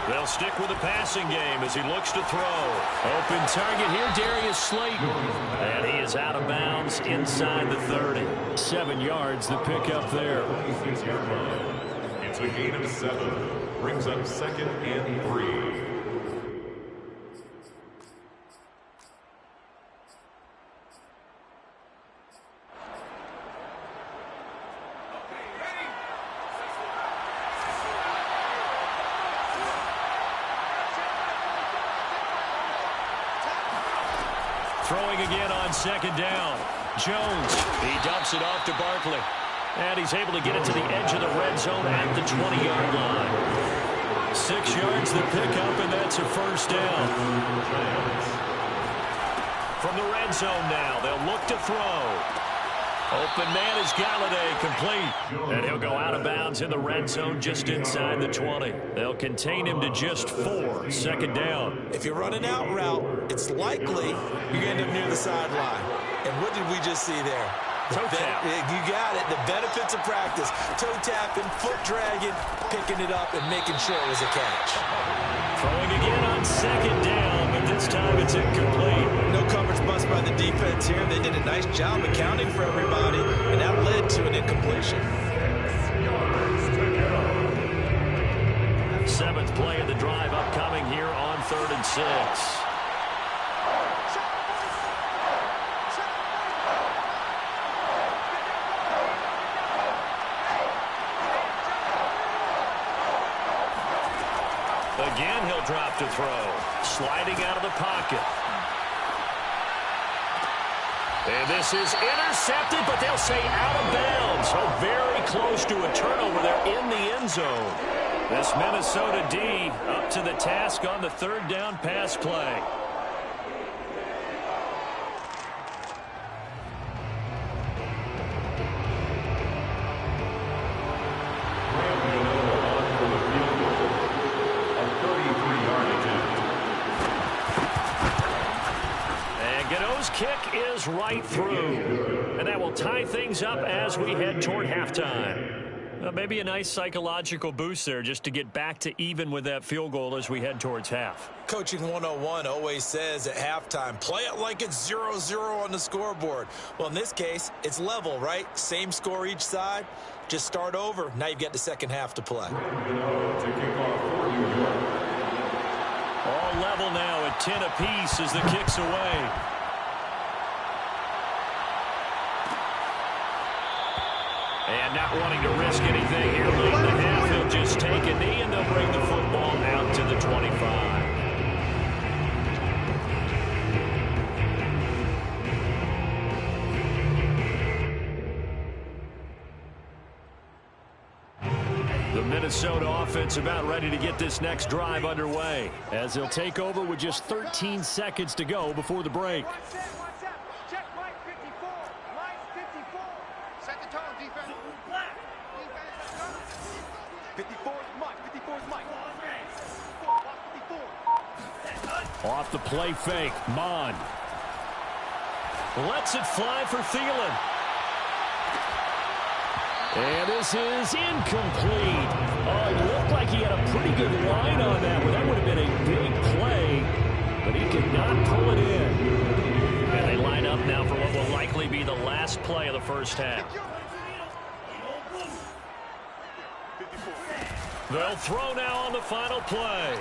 They'll stick with the passing game as he looks to throw. Open target here, Darius Slayton. And he is out of bounds inside the 30. 7 yards, the pickup there. It's a gain of 7. Brings up 2nd and 3. Throwing again on 2nd down. Jones, he dumps it off to Barkley. And he's able to get it to the edge of the red zone at the 20-yard line. 6 yards the pickup, and that's a 1st down. From the red zone now, they'll look to throw. Open man is Galladay, complete. And he'll go out of bounds in the red zone just inside the 20. They'll contain him to just 4. 2nd down. If you run an out route, it's likely you're going to end up near the sideline. And what did we just see there? Toe tap. You got it. The benefits of practice. Toe tapping, foot dragging, picking it up, and making sure it was a catch. Throwing again on second down, but this time it's incomplete. No coverage bust by the defense here. They did a nice job accounting for everybody, and that led to an incompletion. Seventh play of the drive upcoming here on 3rd and 6. Again, he'll drop to throw. Sliding out of the pocket. And this is intercepted, but they'll say out of bounds. So very close to a turnover there in the end zone. This Minnesota D up to the task on the 3rd down pass play. Kick is right through, and that will tie things up as we head toward halftime. Maybe a nice psychological boost there just to get back to even with that field goal as we head towards half. Coaching 101 always says at halftime, play it like it's 0-0 on the scoreboard. Well, in this case, it's level, right? Same score each side. Just start over. Now you've got the second half to play. All level now at 10 apiece as the kick's away. And not wanting to risk anything here late in the half, he'll just take a knee and they'll bring the football out to the 25. The Minnesota offense about ready to get this next drive underway as they'll take over with just 13 seconds to go before the break. Check line 54. Line 54. Set the tone, defense. Defense, 54 is Mike. 54 is Mike. 54. Off the play fake, Mon. Lets it fly for Thielen. And this is incomplete. Oh, it looked like he had a pretty good line on that one. That would have been a big play, but he could not pull it in. And they line up now for what will likely be the last play of the first half. They'll throw now on the final play.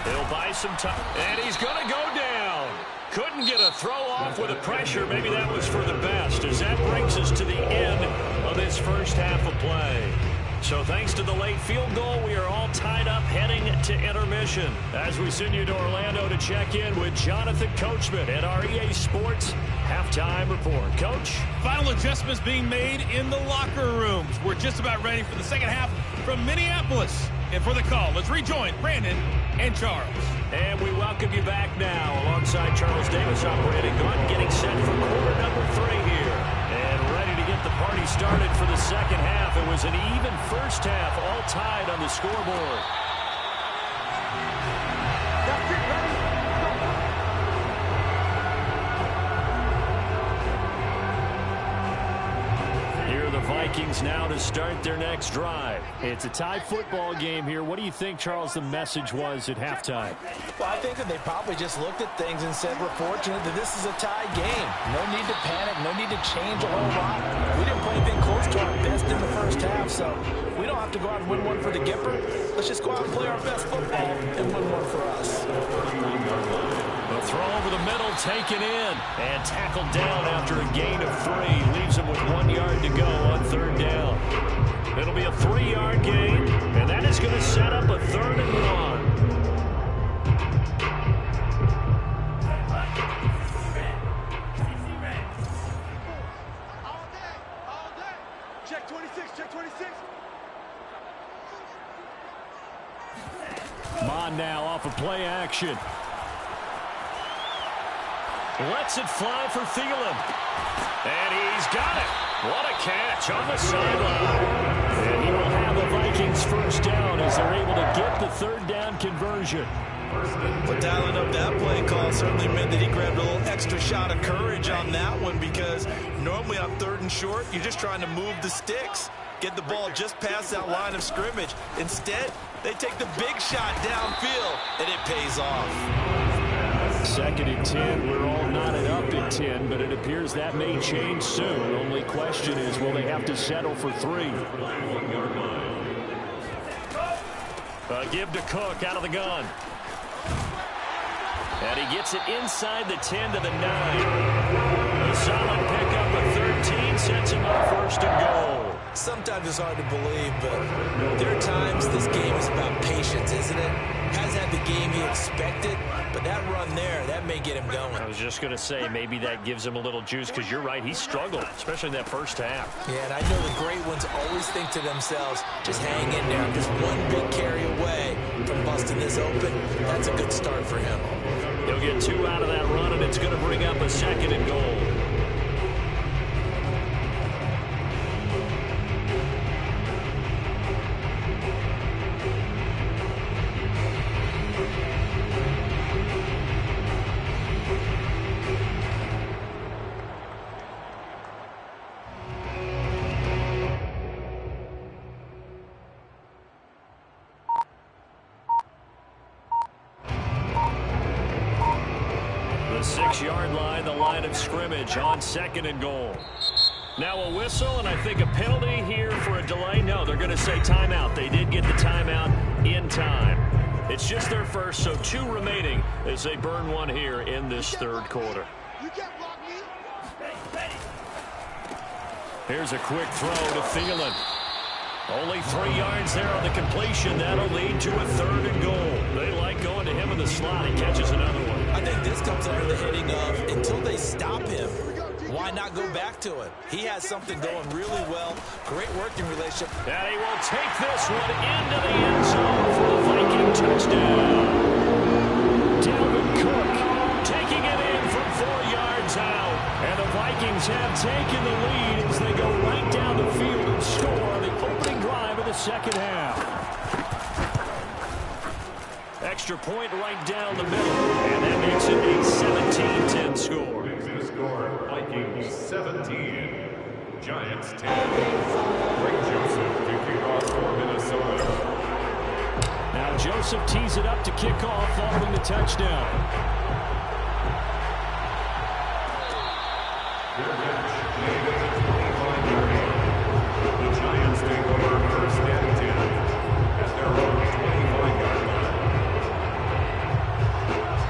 He'll buy some time, and he's going to go down. Couldn't get a throw off with the pressure. Maybe that was for the best, as that brings us to the end of this first half of play. So thanks to the late field goal, we are all tied up heading to intermission as we send you to Orlando to check in with Jonathan Coachman at our EA Sports Halftime Report. Coach? Final adjustments being made in the locker rooms. We're just about ready for the second half from Minneapolis. And for the call, let's rejoin Brandon and Charles. And we welcome you back now alongside Charles Davis, operating gun, getting set for quarter number 3 here. And ready to get the party started for the second half. It was an even first half, all tied on the scoreboard. That's it, ready? Here are the Vikings now to start their next drive. It's a tie football game here. What do you think, Charles, the message was at halftime? Well, I think that they probably just looked at things and said, we're fortunate that this is a tie game. No need to panic. No need to change a whole lot. We didn't play anything close to our best in the first half, so we don't have to go out and win one for the Gipper. Let's just go out and play our best football and win one for us. The throw over the middle, taken in, and tackled down after a gain of 3. Leaves him with 1 yard to go on third down. It'll be a 3-yard gain, and that is going to set up a 3rd and 1. All day. Check 26, check 26. Mon now off of play action. Lets it fly for Thielen. And he's got it. What a catch on the sideline. And he will have the Vikings first down as they're able to get the 3rd down conversion. But dialing up that play call certainly meant that he grabbed a little extra shot of courage on that one, because normally on 3rd and short, you're just trying to move the sticks, get the ball just past that line of scrimmage. Instead, they take the big shot downfield, and it pays off. 2nd and 10. We're all knotted up at 10, but it appears that may change soon. Only question is, will they have to settle for 3? Give to Cook out of the gun. And he gets it inside the 10 to the 9. A solid pickup of 13 sets him up 1st and goal. Sometimes it's hard to believe, but there are times this game is about patience, isn't it? Has had the game he expected, but that run there, that may get him going. I was just going to say, maybe that gives him a little juice, because you're right, he struggled, especially in that 1st half. Yeah, and I know the great ones always think to themselves, just hang in there. I'm just one big carry away from busting this open. That's a good start for him. He'll get 2 out of that run, and it's going to bring up a 2nd and goal. The 6-yard line, the line of scrimmage on 2nd and goal. Now a whistle, and I think a penalty here for a delay. No, they're going to say timeout. They did get the timeout in time. It's just their first, so 2 remaining as they burn 1 here in this 3rd quarter. Here's a quick throw to Thielen. Only 3 yards there on the completion. That'll lead to a 3rd and goal. They like going to him in the slot. He catches another one. I think this comes under the heading of, until they stop him, why not go back to him? He has something going really well. Great working relationship. And he will take this one into the end zone for the Viking touchdown. Dalvin Cook taking it in from 4 yards out. And the Vikings have taken the lead as they go right down the field and score on the opening drive of the 2nd half. Extra point right down the middle, and that makes it a 17-10 score. Vikings 17, Giants 10. Greg Joseph to kick off for Minnesota. Now Joseph tees it up to kick off following the touchdown. The Giants take over 1st and 10 at their own 25-yard line.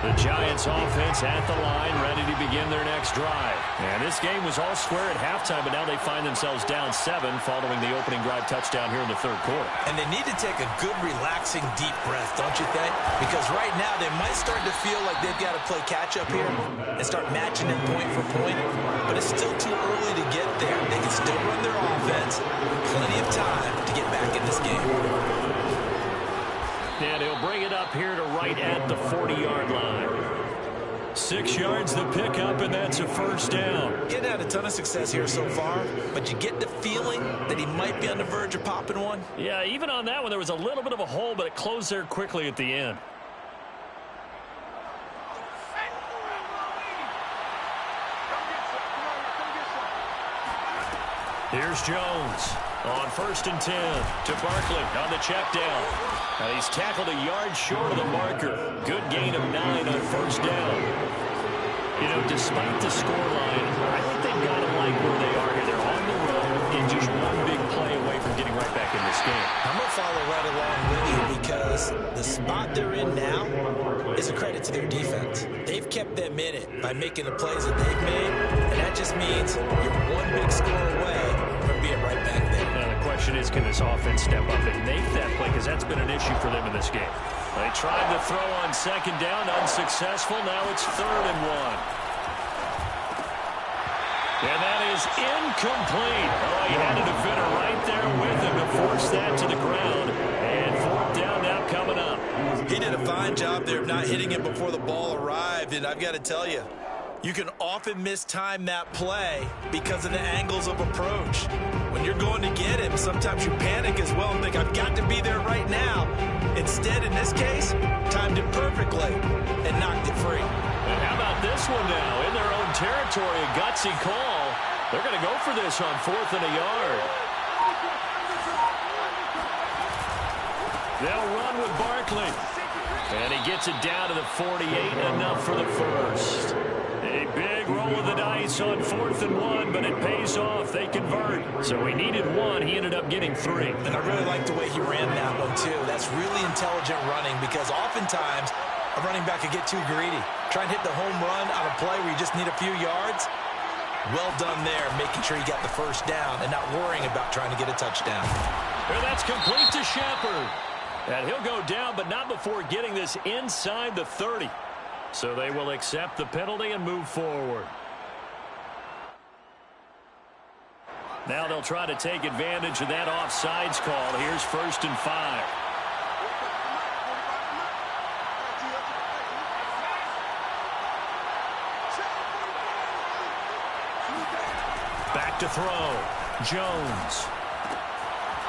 The Giants offense at the line, ready to begin their next drive. And this game was all square at halftime, but now they find themselves down 7 following the opening drive touchdown here in the 3rd quarter. And they need to take a good, relaxing, deep breath, don't you think? Because right now they might start to feel like they've got to play catch-up here and start matching them point for point. But it's still too early to get there. They can still run their offense. Plenty of time to get back in this game. And he'll bring it up here to right at the 40-yard line. 6 yards the pickup, and that's a 1st down. Getting had a ton of success here so far, but you get the feeling that he might be on the verge of popping one. Yeah, even on that one, there was a little bit of a hole, but it closed there quickly at the end. Here's Jones on 1st and 10 to Barkley on the check down. Now he's tackled a yard short of the marker. Good gain of 9 on 1st down. You know, despite the scoreline, I think they've got to like where they are here. They're on the road and just one big play away from getting right back in this game. I'm going to follow right along with you because the spot they're in now is a credit to their defense. They've kept them in it by making the plays that they've made, and that just means you're one big score away from being right back there. Now the question is, can this offense step up and make that play? Because that's been an issue for them in this game. They tried to throw on 2nd down, unsuccessful. Now it's 3rd and 1. And that is incomplete. Oh, he had a defender right there with him to force that to the ground. And 4th down now coming up. He did a fine job there of not hitting him before the ball arrived. And I've got to tell you, you can often mistime that play because of the angles of approach. When you're going to get him, it. Sometimes you panic as well and think, I've got to be there right now. Instead, in this case, timed it perfectly and knocked it free. And how about this one now? In their own territory, a gutsy call. They're going to go for this on 4th and a yard. They'll run with Barkley. And he gets it down to the 48, enough for the first. A big roll of the dice on 4th and 1, but it pays off. They convert. So he needed 1. He ended up getting 3. And I really like the way he ran that one, too. That's really intelligent running because oftentimes a running back could get too greedy. Try and hit the home run on a play where you just need a few yards. Well done there, making sure you got the first down and not worrying about trying to get a touchdown. And that's complete to Shepard. And he'll go down, but not before getting this inside the 30. So they will accept the penalty and move forward. Now they'll try to take advantage of that offsides call. Here's 1st and 5. Back to throw. Jones.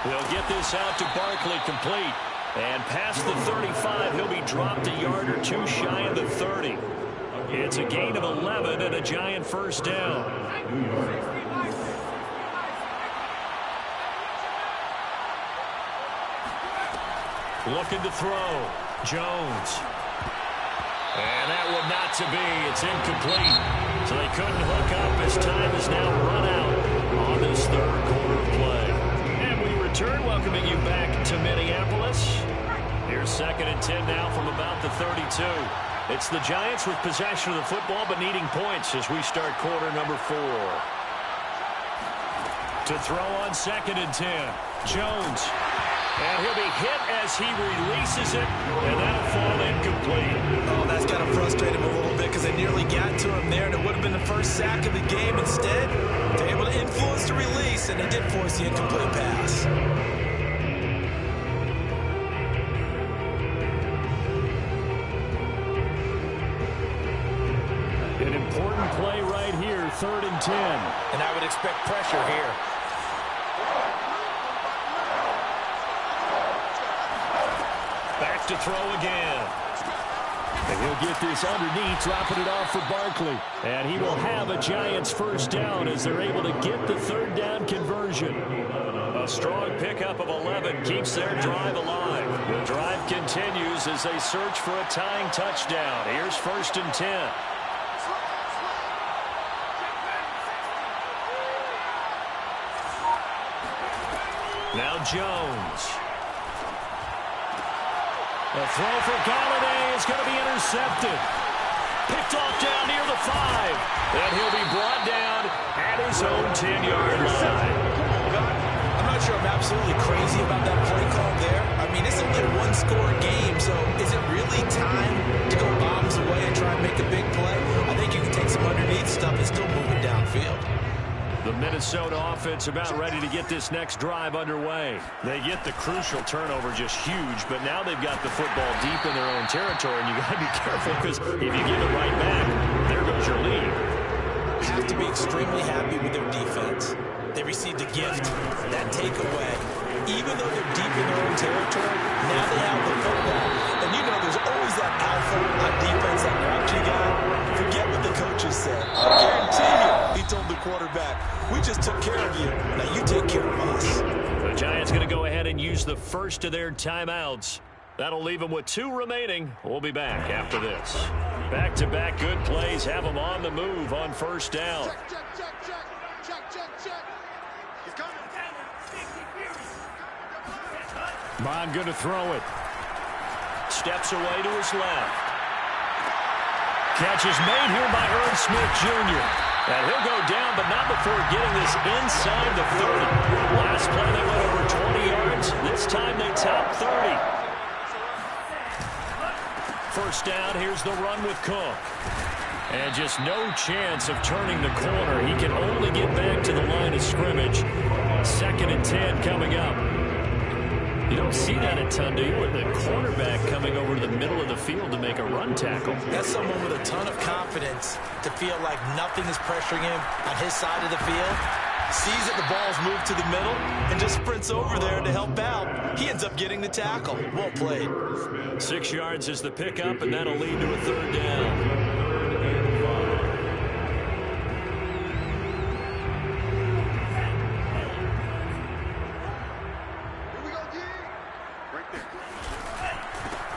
They'll get this out to Barkley, complete. And past the 35, he'll be dropped a yard or 2 shy of the 30. It's a gain of 11 and a giant first down. Looking to throw. Jones. And that one not to be. It's incomplete. So they couldn't hook up as time is now run out on this third quarter play. And we return, welcoming you back to Minneapolis. Here's 2nd and 10 now from about the 32. It's the Giants with possession of the football but needing points as we start quarter number 4. To throw on 2nd and 10. Jones. And he'll be hit as he releases it, and that'll fall incomplete. Oh, that's got to frustrate him a little bit because they nearly got to him there, and it would have been the first sack of the game. Instead, they're able to influence the release, and they did force the incomplete pass. An important play right here, 3rd and 10. And I would expect pressure here. Back to throw again. And he'll get this underneath, dropping it off for Barkley. And he will have a Giants first down as they're able to get the 3rd down conversion. A strong pickup of 11 keeps their drive alive. The drive continues as they search for a tying touchdown. Here's 1st and 10. Now Jones. A throw for Galladay is going to be intercepted. Picked off down near the 5. And he'll be brought down at his own 10-yard line. I'm not sure I'm absolutely crazy about that play call there. I mean, it's only a one-score game, so is it really time to go bombs away and try and make a big play? I think you can take some underneath stuff and still move it downfield. The Minnesota offense about ready to get this next drive underway. They get the crucial turnover, just huge, but now they've got the football deep in their own territory, and you got to be careful because if you give it right back, there goes your lead. Have to be extremely happy with their defense. They received a gift, that takeaway. Even though they're deep in their own territory, now they have the football. And you know there's always that alpha on defense, that grouchy guy. Forget what the coaches said. I guarantee you, he told the quarterback, we just took care of you. Now you take care of us. The Giants going to go ahead and use the first of their timeouts. That'll leave them with 2 remaining. We'll be back after this. Back-to-back good plays have them on the move on 1st down. Bond going to throw it. Steps away to his left. Catch is made here by Irv Smith Jr. And he'll go down, but not before getting this inside the 30. Last play they went over 20 yards. This time they top 30. First down, here's the run with Cook. And just no chance of turning the corner. He can only get back to the line of scrimmage. 2nd and 10 coming up. You don't see that a ton, do you? With the cornerback coming over to the middle of the field to make a run tackle. That's someone with a ton of confidence to feel like nothing is pressuring him on his side of the field. sees that the ball's moved to the middle, and just sprints over there to help out. He ends up getting the tackle. Well played. 6 yards is the pickup, and that'll lead to a third down.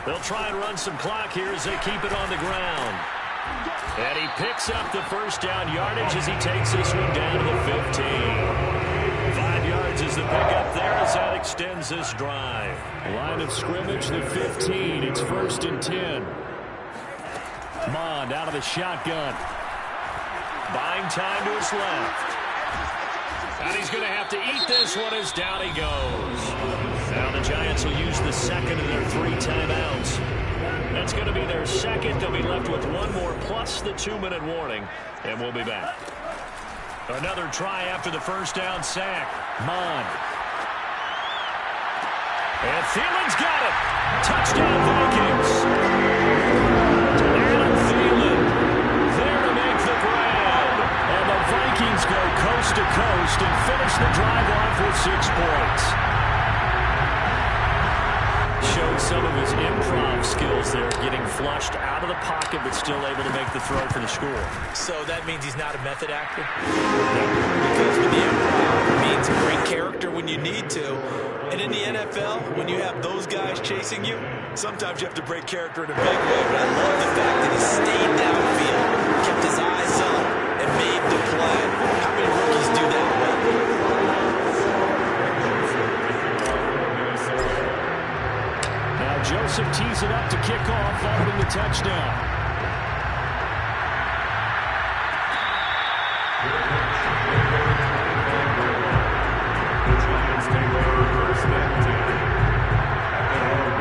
They'll try and run some clock here as they keep it on the ground. And he picks up the first down yardage as he takes this one down to the 15. 5 yards is the pickup there as that extends this drive. Line of scrimmage, the 15. It's 1st and 10. Mond out of the shotgun. Buying time to his left. And he's going to have to eat this one as down he goes. Now the Giants will use the second of their 3 timeouts. That's going to be their second. They'll be left with 1 more plus the 2-minute warning, and we'll be back. Another try after the first down sack. Mond. And Thielen's got it. Touchdown Vikings. Adam Thielen there to make the grab. And the Vikings go coast to coast and finish the drive off with 6 points. Showed some of his improv skills there, getting flushed out of the pocket but still able to make the throw for the score. So that means he's not a method actor? No. Because with the improv, it means great character when you need to. And in the NFL, when you have those guys chasing you, sometimes you have to break character in a big way. But I love the fact that he stayed downfield, kept his eyes up, and made the play. How many rookies do that well? Joseph tees it up to kick off following the touchdown.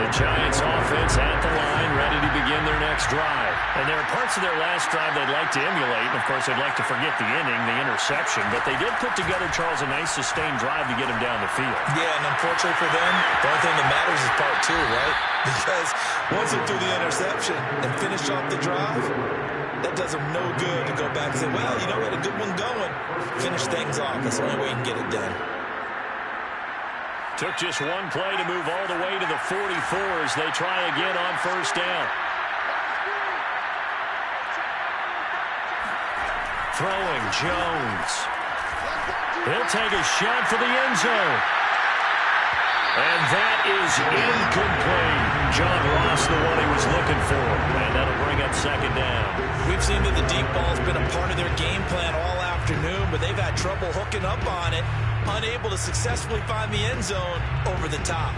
The Giants offense at the line, ready to begin their next drive. And there are parts of their last drive they'd like to emulate. And of course, they'd like to forget the inning, the interception. But they did put together, Charles, a nice sustained drive to get him down the field. Yeah, and unfortunately for them, the only thing that matters is part 2, right? Because once they threw the interception and finished off the drive, that does them no good to go back and say, well, you know, we had a good one going. Finish things off. That's the only way you can get it done. Took just 1 play to move all the way to the 44 as they try again on first down. Throwing Jones. He'll take a shot for the end zone. And that is incomplete. John Ross, the one he was looking for. And that'll bring up second down. We've seen that the deep ball's been a part of their game plan all afternoon, but they've had trouble hooking up on it, unable to successfully find the end zone over the top.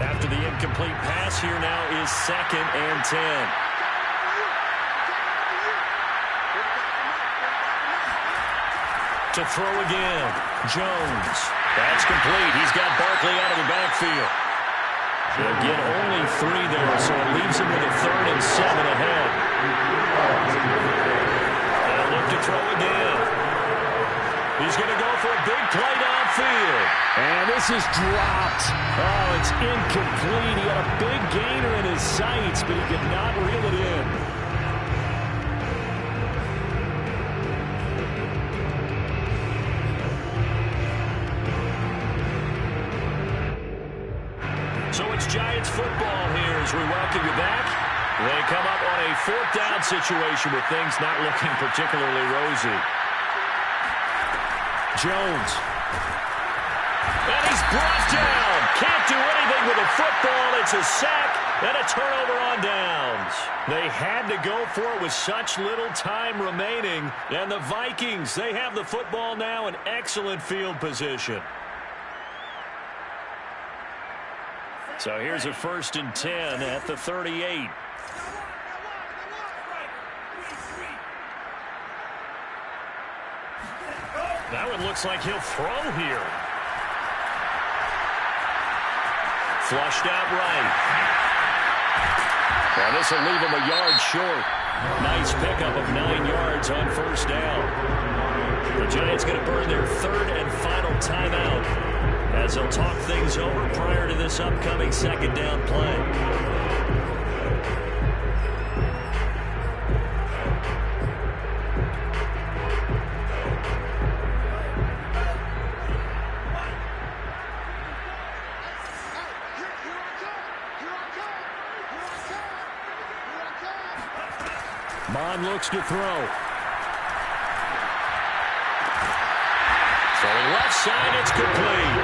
After the incomplete pass, here now is 2nd and 10. To throw again. Jones. That's complete. He's got Barkley out of the backfield. They'll get only 3 there, so it leaves him with a 3rd and 7 ahead. They'll look to throw again. He's going to go for a big play downfield. And this is dropped. Oh, it's incomplete. He had a big gainer in his sights, but he could not reel it in. So it's Giants football here as we welcome you back. They come up on a 4th down situation with things not looking particularly rosy. Jones. And he's brought down. Can't do anything with the football. It's a sack and a turnover on downs. They had to go for it with such little time remaining. And the Vikings, they have the football now in excellent field position. So here's a 1st and 10 at the 38. That one looks like he'll throw here. Flushed out right. Well, this will leave him a yard short. Nice pickup of 9 yards on first down. The Giants going to burn their 3rd and final timeout as they'll talk things over prior to this upcoming 2nd down play. and looks to throw. Throwing left side, it's complete.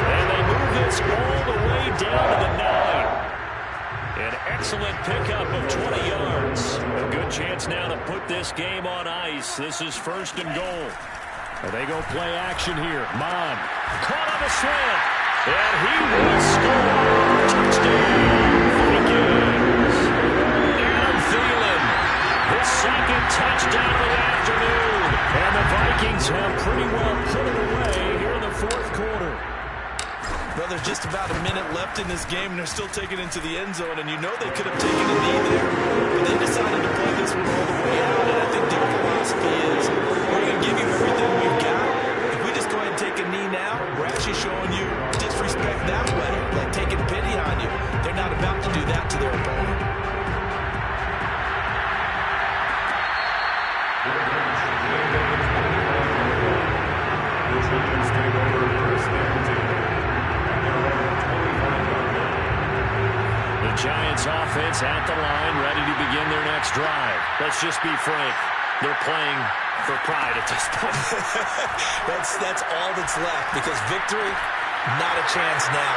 And they move this all the way down to the 9. An excellent pickup of 20 yards. A good chance now to put this game on ice. This is 1st and goal. And they go play action here. Mon caught on the slant. And he will score. Touchdown, Vikings. Adam Thielen, his 2nd touchdown of the afternoon. And the Vikings have pretty well put it away here in the 4th quarter. Well, there's just about a minute left in this game, and they're still taking it into the end zone, and you know they could have taken a knee there, but they decided to play this one all the way out, and I think their philosophy is, we're going to give you everything we've got. If we just go ahead and take a knee now, we're actually showing you disrespect that way, like taking pity on you. They're not about to do that to their opponent. Giants offense at the line, ready to begin their next drive. Let's just be frank. They're playing for pride at this point. That's all that's left, because victory, not a chance now.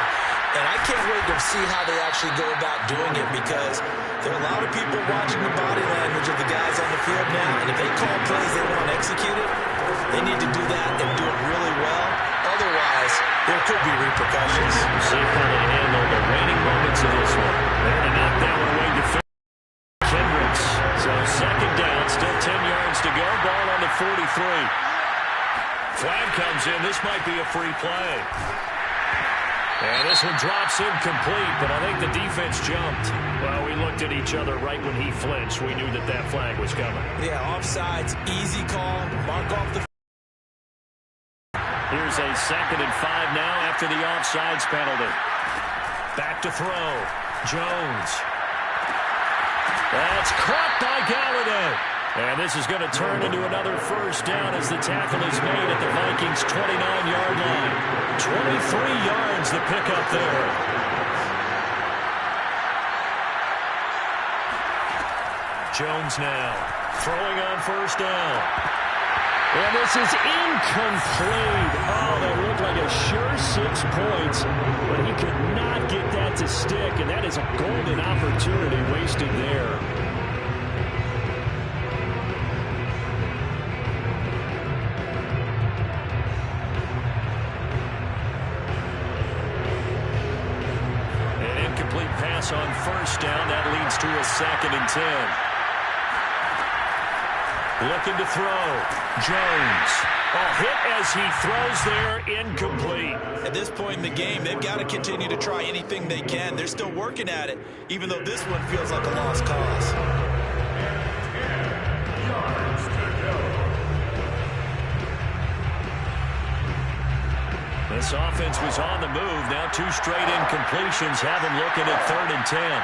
And I can't wait to see how they actually go about doing it, because there are a lot of people watching the body language of the guys on the field now, and if they call plays they want executed, they need to do that and do it really well. Otherwise, there could be repercussions. See how they handle the waning moments of this one. They're to knock that one away defensively. Kendricks. So 2nd down, still 10 yards to go. Ball on the 43. Flag comes in. This might be a free play. And this one drops incomplete, but I think the defense jumped. Well, we looked at each other right when he flinched. We knew that that flag was coming. Yeah, offsides, easy call. Mark off the... Here's a 2nd and 5 now after the offsides penalty. Back to throw. Jones. That's caught by Galladay. And this is going to turn into another 1st down as the tackle is made at the Vikings' 29-yard line. 23 yards the pickup there. Jones now throwing on 1st down. And this is incomplete. Oh, that looked like a sure 6 points, but he could not get that to stick, and that is a golden opportunity wasted there. An incomplete pass on 1st down. That leads to a 2nd and 10. Looking to throw. Jones. Hit as he throws there. Incomplete. At this point in the game, they've got to continue to try anything they can. They're still working at it, even though this one feels like a lost cause. This offense was on the move. Now 2 straight incompletions have them looking at 3rd and 10.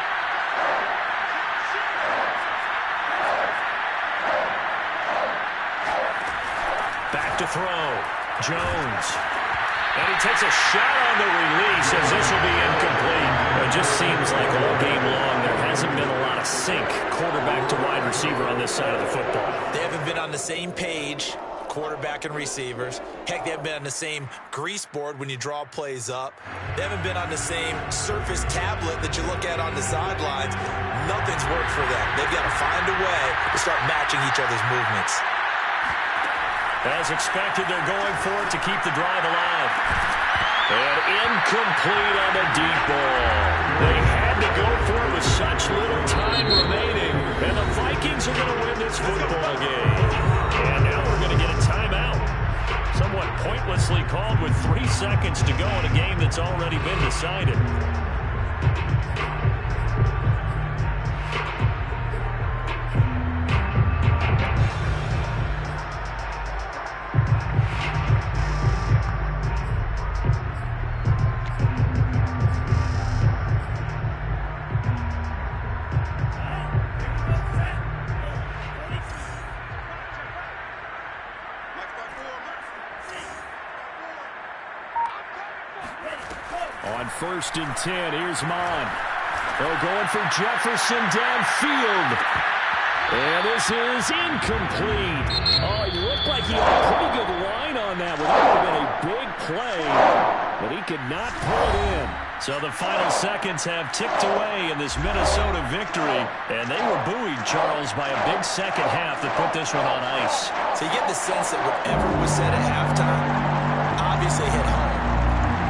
To throw. Jones. And he takes a shot on the release as this will be incomplete. It just seems like all game long there hasn't been a lot of sync quarterback to wide receiver on this side of the football. They haven't been on the same page, quarterback and receivers. Heck, they haven't been on the same grease board when you draw plays up. They haven't been on the same surface tablet that you look at on the sidelines. Nothing's worked for them. They've got to find a way to start matching each other's movements. As expected, they're going for it to keep the drive alive. And incomplete on the deep ball. They had to go for it with such little time remaining. And the Vikings are going to win this football game. And now we're going to get a timeout. Somewhat pointlessly called with 3 seconds to go in a game that's already been decided. On 1st and 10, here's Mon. They're going for Jefferson downfield. And this is incomplete. Oh, it looked like he had a pretty good line on that. That would have been a big play, but he could not pull it in. So the final seconds have ticked away in this Minnesota victory, and they were buoyed, Charles, by a big second half that put this one on ice. So you get the sense that whatever was said at halftime obviously hit home.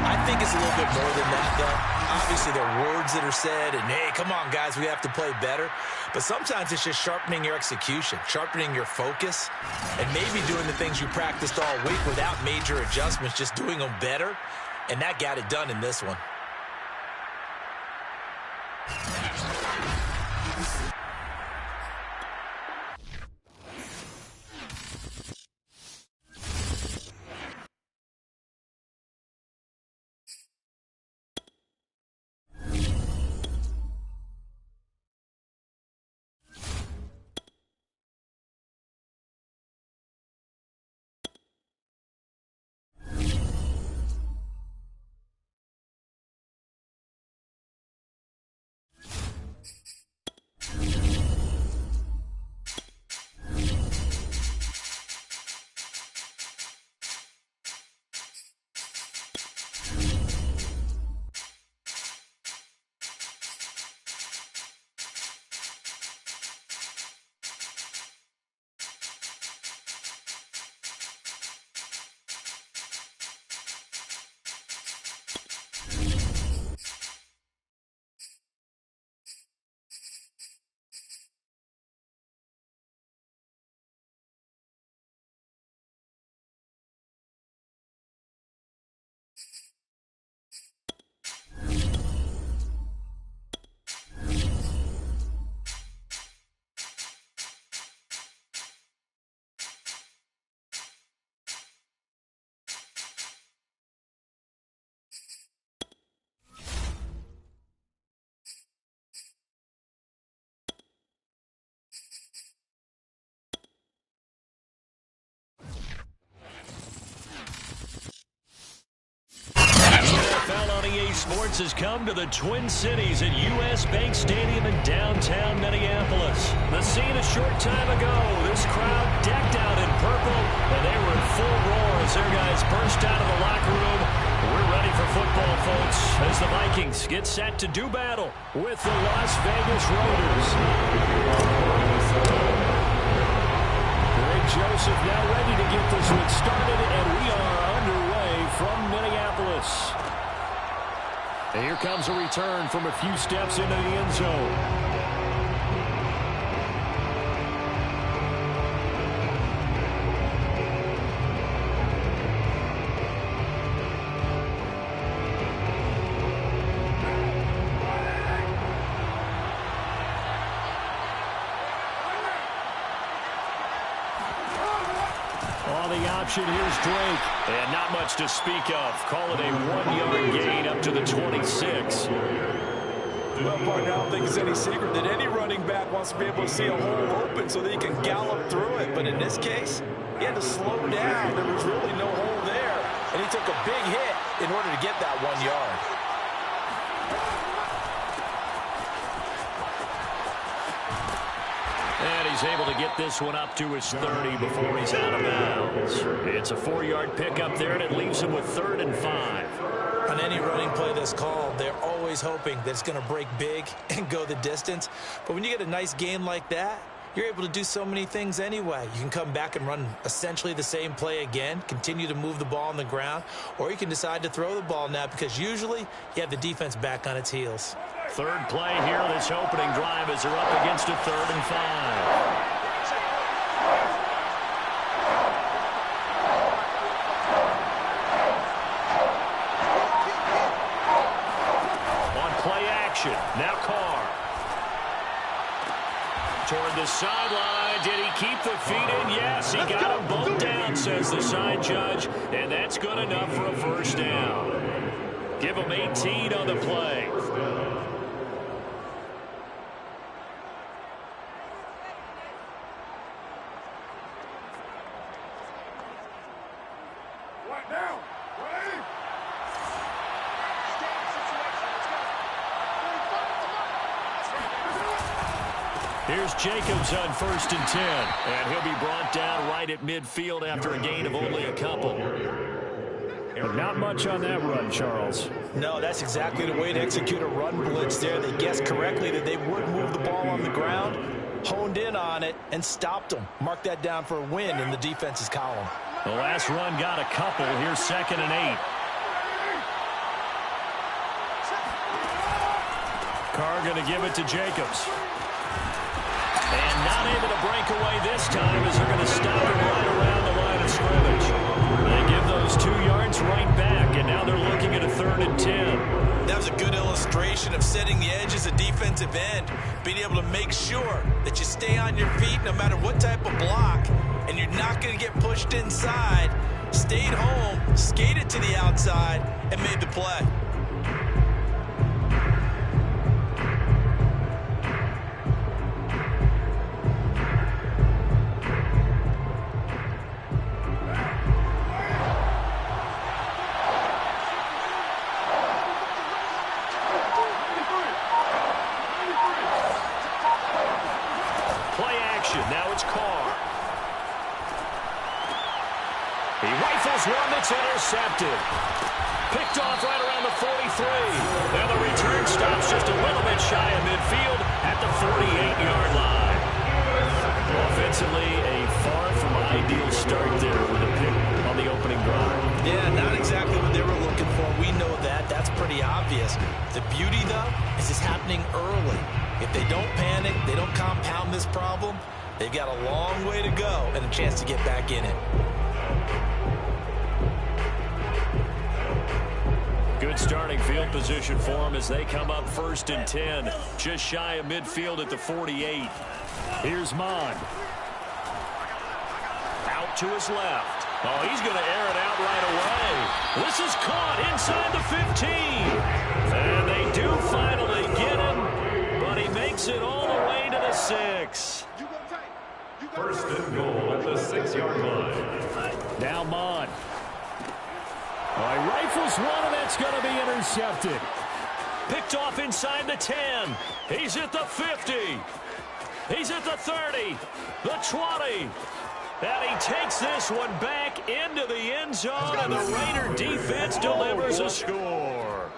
I think it's a little bit more than that, though. Obviously, there are words that are said, and, hey, come on, guys, we have to play better. But sometimes it's just sharpening your execution, sharpening your focus, and maybe doing the things you practiced all week without major adjustments, just doing them better. And that got it done in this one. Sports has come to the Twin Cities at U.S. Bank Stadium in downtown Minneapolis. The scene a short time ago, this crowd decked out in purple, and they were in full roar as their guys burst out of the locker room. We're ready for football, folks, as the Vikings get set to do battle with the Las Vegas Raiders. Greg Joseph now ready to get this one started, and we are underway from Minneapolis. And here comes a return from a few steps into the end zone. Here's Drake, and not much to speak of. Call it a 1-yard gain up to the 26. Well, partner, I don't think it's any secret that any running back wants to be able to see a hole open so that he can gallop through it. But in this case, he had to slow down. There was really no hole there, and he took a big hit in order to get that 1 yard. And he's able to get this one up to his 30 before he's out of bounds. It's a 4-yard pickup there, and it leaves him with 3rd and 5. On any running play that's called, they're always hoping that it's going to break big and go the distance. But when you get a nice game like that, you're able to do so many things anyway. You can come back and run essentially the same play again, continue to move the ball on the ground, or you can decide to throw the ball now because usually you have the defense back on its heels. Third play here, this opening drive as they're up against a 3rd and 5. Now Carr. Toward the sideline. Did he keep the feet in? Yes, he got them both down, says the side judge. And that's good enough for a first down. Give him 18 on the play. Here's Jacobs on 1st and 10. And he'll be brought down right at midfield after a gain of only a couple. But not much on that run, Charles. No, that's exactly the way to execute a run blitz there. They guessed correctly that they would move the ball on the ground, honed in on it, and stopped them. Mark that down for a win in the defense's column. The last run got a couple. Here's 2nd and 8. Carr going to give it to Jacobs. And not able to break away this time as they're going to stop him right around the line of scrimmage. They give those 2 yards right back, and now they're looking at a 3rd and 10. That was a good illustration of setting the edge as a defensive end, being able to make sure that you stay on your feet no matter what type of block, and you're not going to get pushed inside. Stayed home, skated to the outside, and made the play. Now it's Carr. He rifles one that's intercepted. Picked off right around the 43. And the return stops just a little bit shy of midfield at the 48-yard line. Offensively, a far from ideal start there with a pick on the opening drive. Yeah, not exactly what they were looking for. We know that. That's pretty obvious. The beauty, though, is it's happening early. If they don't panic, they don't compound this problem, they've got a long way to go and a chance to get back in it. Good starting field position for them as they come up 1st and 10. Just shy of midfield at the 48. Here's Mon. Out to his left. Oh, he's going to air it out right away. This is caught inside the 15. And they do finally get him, but he makes it all the way to the 6. 1st and goal at the 6-yard line. Now Mon. Oh, he rifles one, and that's going to be intercepted. Picked off inside the 10. He's at the 50. He's at the 30. The 20. And he takes this one back into the end zone, and the Raider defense delivers a score.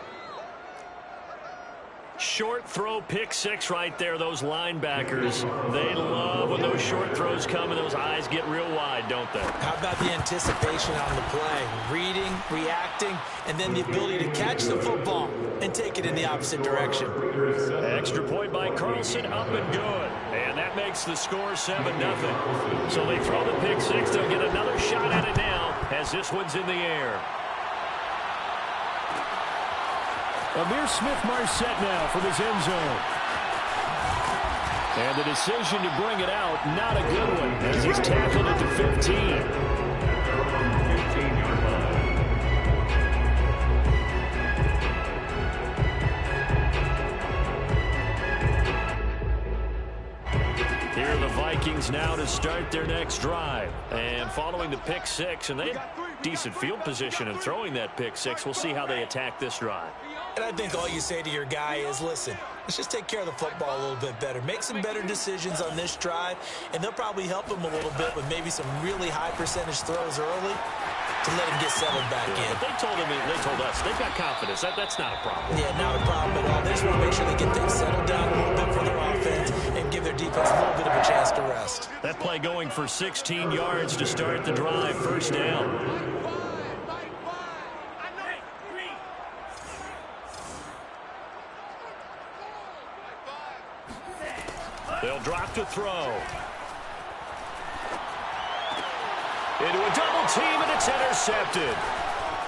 Short throw, pick 6 right there. Those linebackers, they love when those short throws come and those eyes get real wide, don't they? How about the anticipation on the play? Reading, reacting, and then the ability to catch the football and take it in the opposite direction. Extra point by Carlson, up and good. And that makes the score 7-0. So they throw the pick 6. They'll get another shot at it now as this one's in the air. Amir Smith-Marset now from his end zone. And the decision to bring it out, not a good one, as he's tackled at the 15. Here are the Vikings now to start their next drive. And following the pick 6, and they had decent field position in throwing that pick 6. We'll see how they attack this drive. And I think all you say to your guy is, listen, let's just take care of the football a little bit better. Make some better decisions on this drive, and they'll probably help him a little bit with maybe some really high percentage throws early to let him get settled back in. They told us they've got confidence. That's not a problem. Yeah, not a problem at all. They just want to make sure they get things settled down a little bit for their offense and give their defense a little bit of a chance to rest. That play going for 16 yards to start the drive. 1st down. They'll drop to throw. Into a double team, and it's intercepted.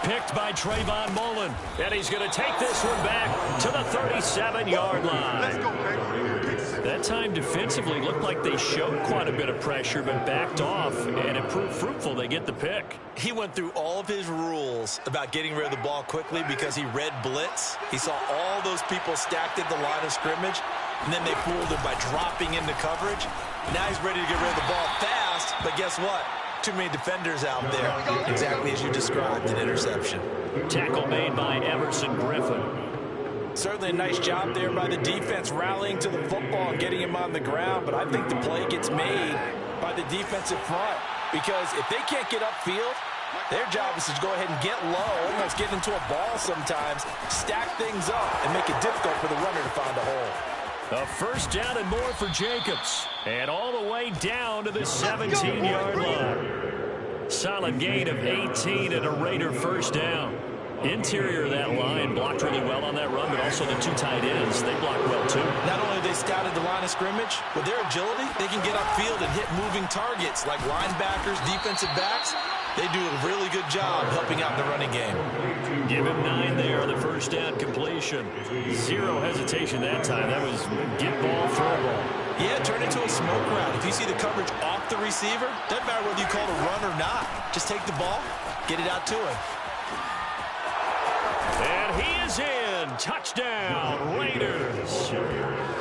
Picked by Trayvon Mullen. And he's going to take this one back to the 37-yard line. Let's go, baby. That time defensively looked like they showed quite a bit of pressure, but backed off, and it proved fruitful. They get the pick. He went through all of his rules about getting rid of the ball quickly because he read blitz. He saw all those people stacked at the line of scrimmage, and then they fooled him by dropping into coverage. Now he's ready to get rid of the ball fast, but guess what? Too many defenders out there. Exactly as you described, an interception. Tackle made by Everson Griffin. Certainly a nice job there by the defense rallying to the football and getting him on the ground, but I think the play gets made by the defensive front because if they can't get upfield, their job is to go ahead and get low, almost get into a ball sometimes, stack things up, and make it difficult for the runner to find a hole. A first down and more for Jacobs. And all the way down to the 17-yard line. Solid gain of 18 and a Raider first down. Interior of that line blocked really well on that run, but also the two tight ends, they blocked well too. Not only have they scouted the line of scrimmage, with their agility, they can get upfield and hit moving targets like linebackers, defensive backs. They do a really good job helping out the running game. Give him 9 there on the first down completion. Zero hesitation that time. That was get ball, throw ball. Yeah, turn into a smoke route. If you see the coverage off the receiver, doesn't matter whether you call it a run or not. Just take the ball, get it out to him. And he is in. Touchdown, Raiders.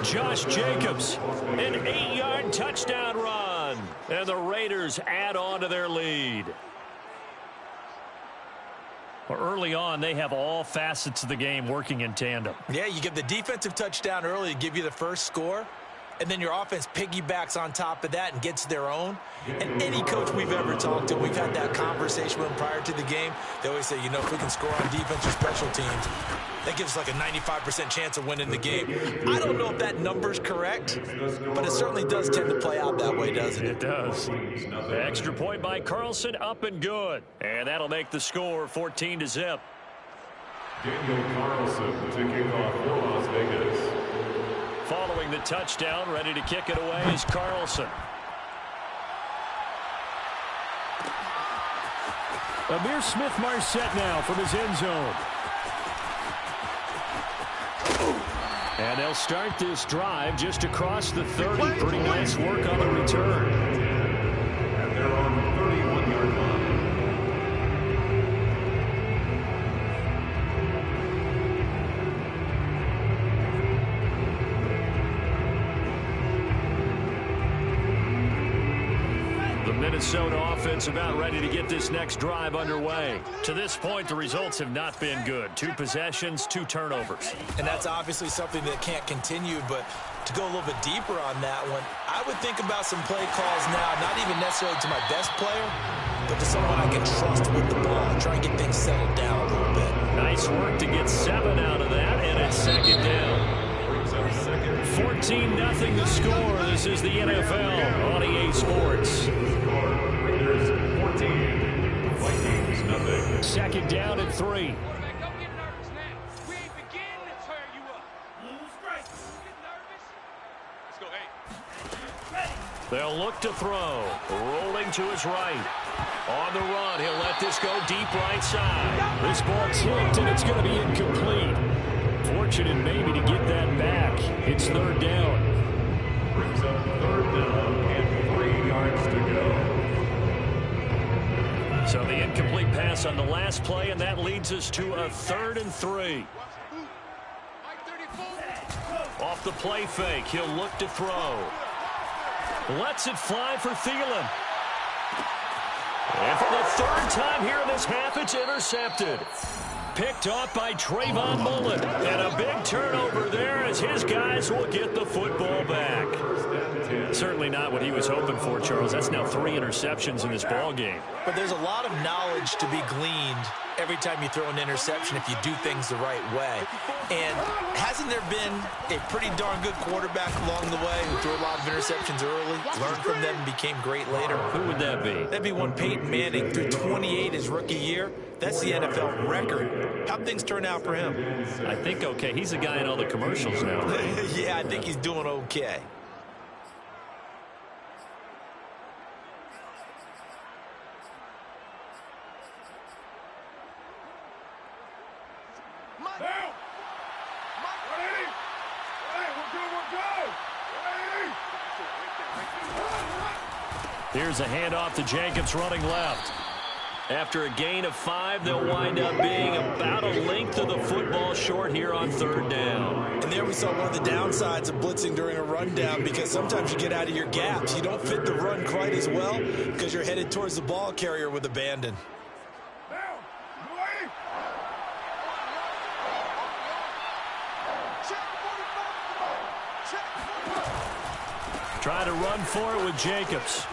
Josh Jacobs, an 8-yard touchdown run. And the Raiders add on to their lead. Early on, they have all facets of the game working in tandem. Yeah, you give the defensive touchdown early to give you the first score, and then your offense piggybacks on top of that and gets their own. And any coach we've ever talked to, we've had that conversation with them prior to the game. They always say, you know, if we can score on defense or special teams, that gives us like a 95% chance of winning the game. I don't know if that number's correct, but it certainly does tend to play out that way, doesn't it? It does. Extra point by Carlson, up and good. And that'll make the score 14-0. Daniel Carlson to kick off for Las Vegas. Following the touchdown, ready to kick it away is Carlson. Amir Smith-Marset now from his end zone. And they'll start this drive just across the 30. Pretty nice work on the return. And they're on the 31-yard line. Minnesota offense about ready to get this next drive underway. To this point, the results have not been good. 2 possessions, 2 turnovers. And that's obviously something that can't continue, but to go a little bit deeper on that one, I would think about some play calls now, not even necessarily to my best player, but to someone I can trust with the ball and try and get things settled down a little bit. Nice work to get 7 out of that, and it's second down. 14-0 the score. This is the NFL on EA Sports. Raiders 14, Vikings nothing. Second down and 3. Don't get nervous now. We ain't beginning to tear you up. Get nervous. Let's go, hey. They'll look to throw. Rolling to his right. On the run, he'll let this go deep right side. This ball tipped, and it's going to be incomplete. Fortunate maybe to get that back. It's third down. Brings up third down and 3 yards to go. So the incomplete pass on the last play, and that leads us to a 3rd and 3. Off the play fake, he'll look to throw. Lets it fly for Thielen. And for the 3rd time here in this half, it's intercepted. Picked off by Trayvon Mullen. And a big turnover there as his guys will get the football back. Certainly not what he was hoping for, Charles. That's now 3 interceptions in this ball game. But there's a lot of knowledge to be gleaned every time you throw an interception if you do things the right way. And hasn't there been a pretty darn good quarterback along the way who threw a lot of interceptions early, learned from them, and became great later? Who would that be? That'd be one Peyton Manning, threw 28 his rookie year. That's the NFL record. How'd things turn out for him? I think okay. He's the guy in all the commercials now. Yeah, I think he's doing okay. Here's a handoff to Jacobs running left. After a gain of 5, they'll wind up being about a length of the football short here on 3rd down. And there we saw one of the downsides of blitzing during a rundown, because sometimes you get out of your gaps. You don't fit the run quite as well because you're headed towards the ball carrier with abandon. try to run for it with Jacobs.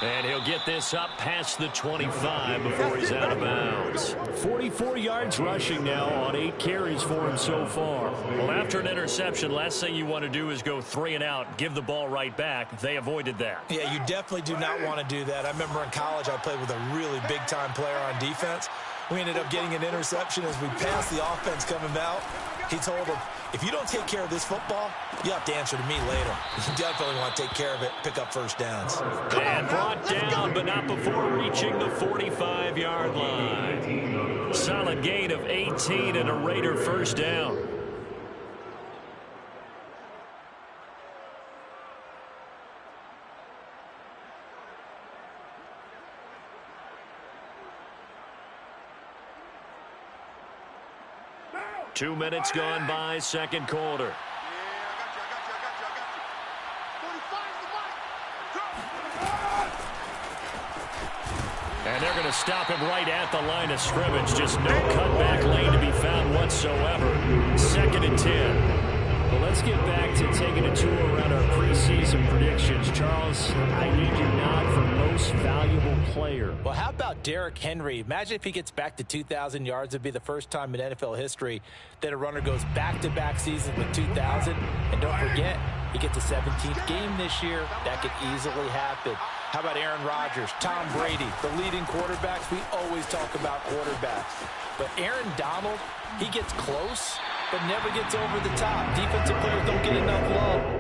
And he'll get this up past the 25 before he's out of bounds. 44 yards rushing now on 8 carries for him so far. Well, after an interception, last thing you want to do is go 3 and out, give the ball right back. They avoided that. Yeah, you definitely do not want to do that. I remember in college I played with a really big-time player on defense. We ended up getting an interception as we passed the offense coming out. He told him, if you don't take care of this football, you have to answer to me later. You definitely want to take care of it, pick up first downs. And brought down, but not before reaching the 45-yard line. Solid gain of 18 and a Raider first down. Two minutes gone by, second quarter. And they're going to stop him right at the line of scrimmage. Just no cutback lane to be found whatsoever. 2nd and 10. Well, let's get back to taking a tour around our preseason predictions. Charles, I need your nod for most valuable player. Well, how about Derrick Henry? Imagine if he gets back to 2,000 yards. It'd be the first time in NFL history that a runner goes back-to-back seasons with 2,000. And don't forget, he gets a 17th game this year. That could easily happen. How about Aaron Rodgers, Tom Brady, the leading quarterbacks? We always talk about quarterbacks. But Aaron Donald, he gets close, but never gets over the top. Defensive players don't get enough love.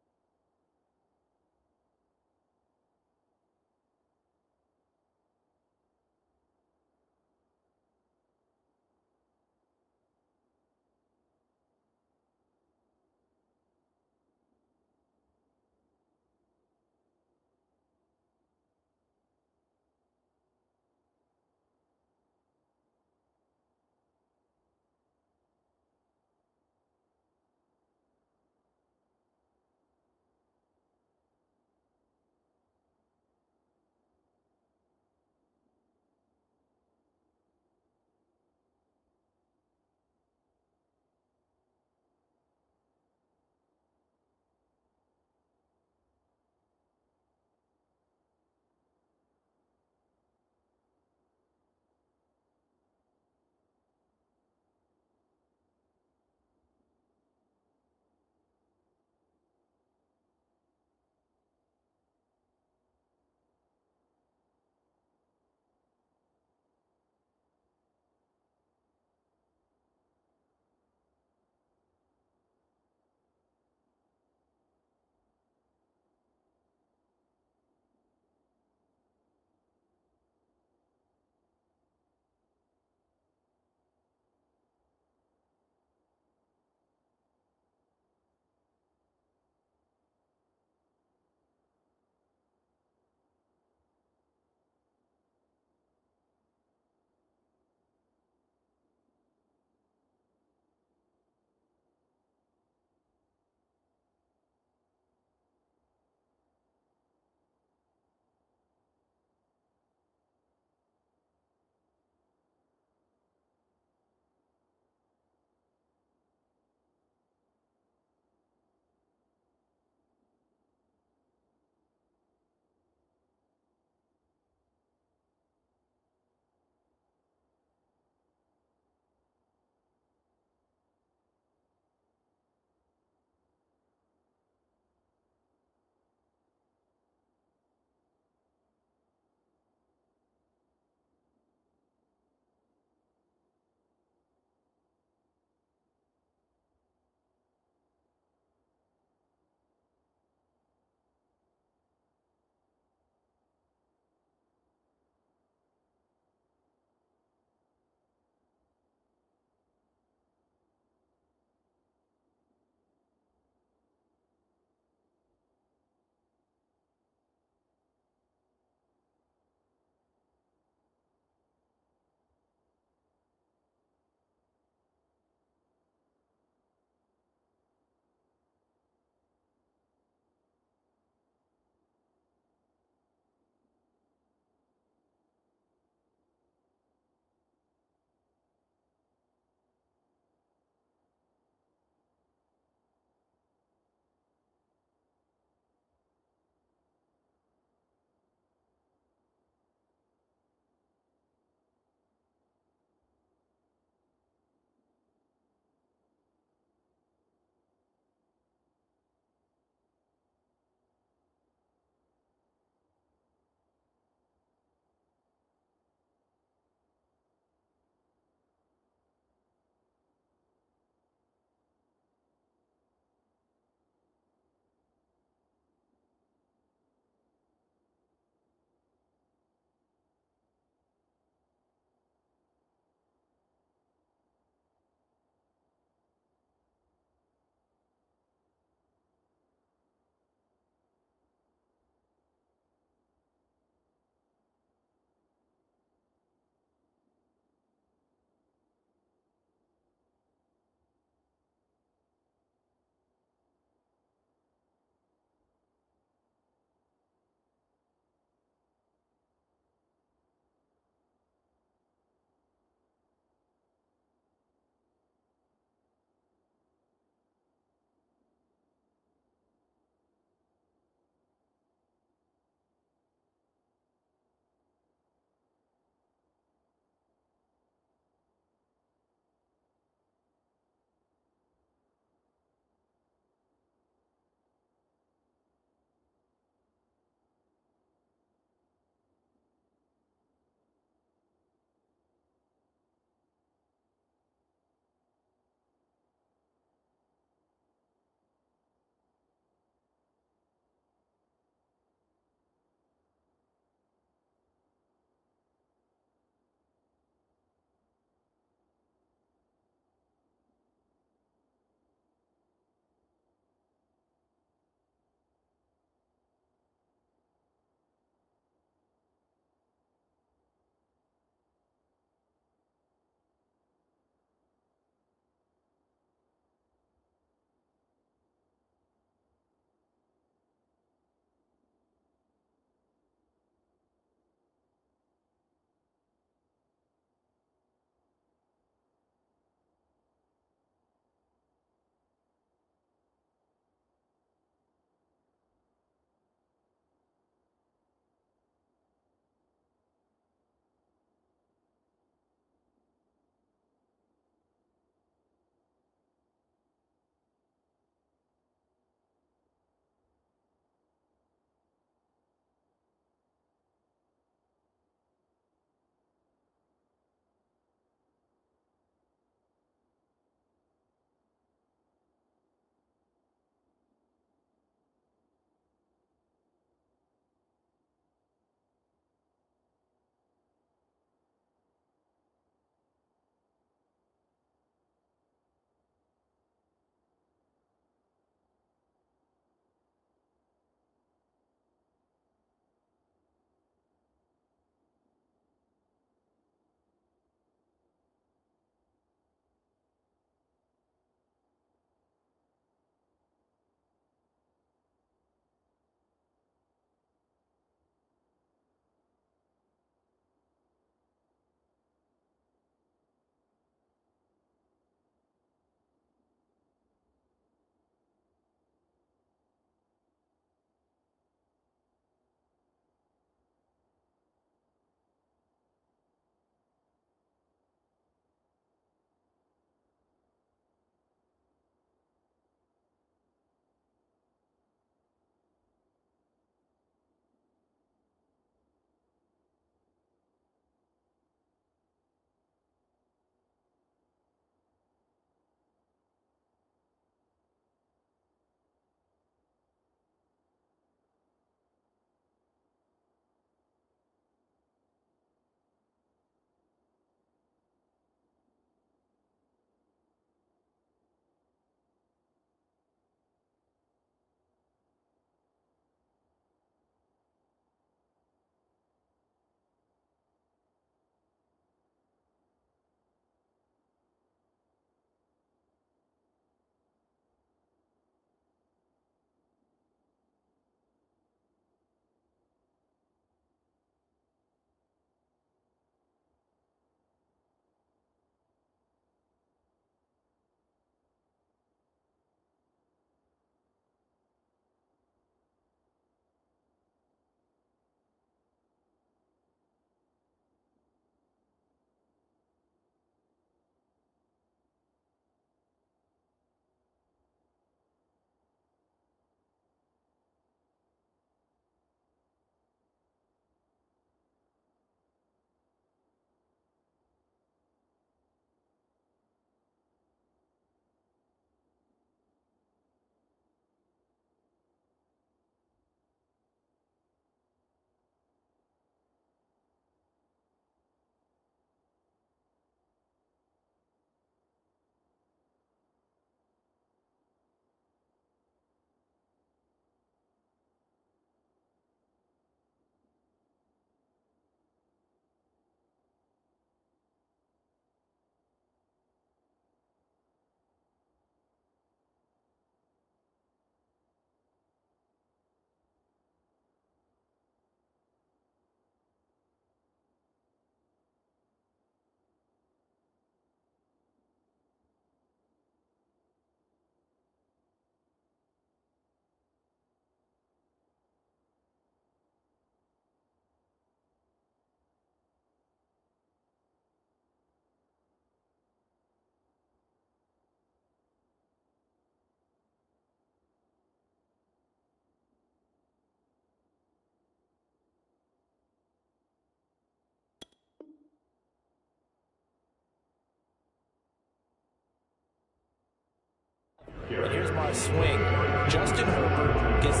And here's my swing. Justin Herbert gets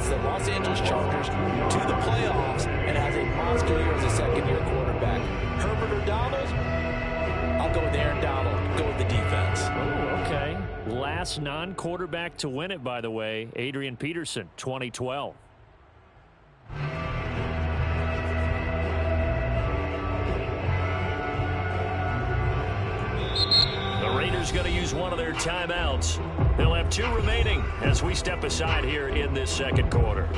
the Los Angeles Chargers to the playoffs and has a monster year as a second-year quarterback. Herbert or Donald? I'll go with Aaron Donald. Go with the defense. Oh, okay. Last non-quarterback to win it, by the way, Adrian Peterson, 2012. The Raiders going to use one of their timeouts. They'll have 2 remaining as we step aside here in this second quarter.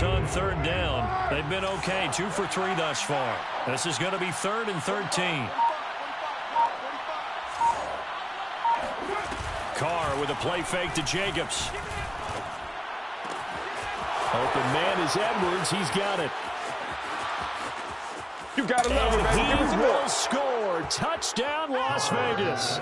On third down. They've been okay, 2 for 3 thus far. This is going to be 3rd and 13. Carr with a play fake to Jacobs. Open man is Edwards. He's got it. You gotta love it, baby. He will score. Touchdown, Las Vegas.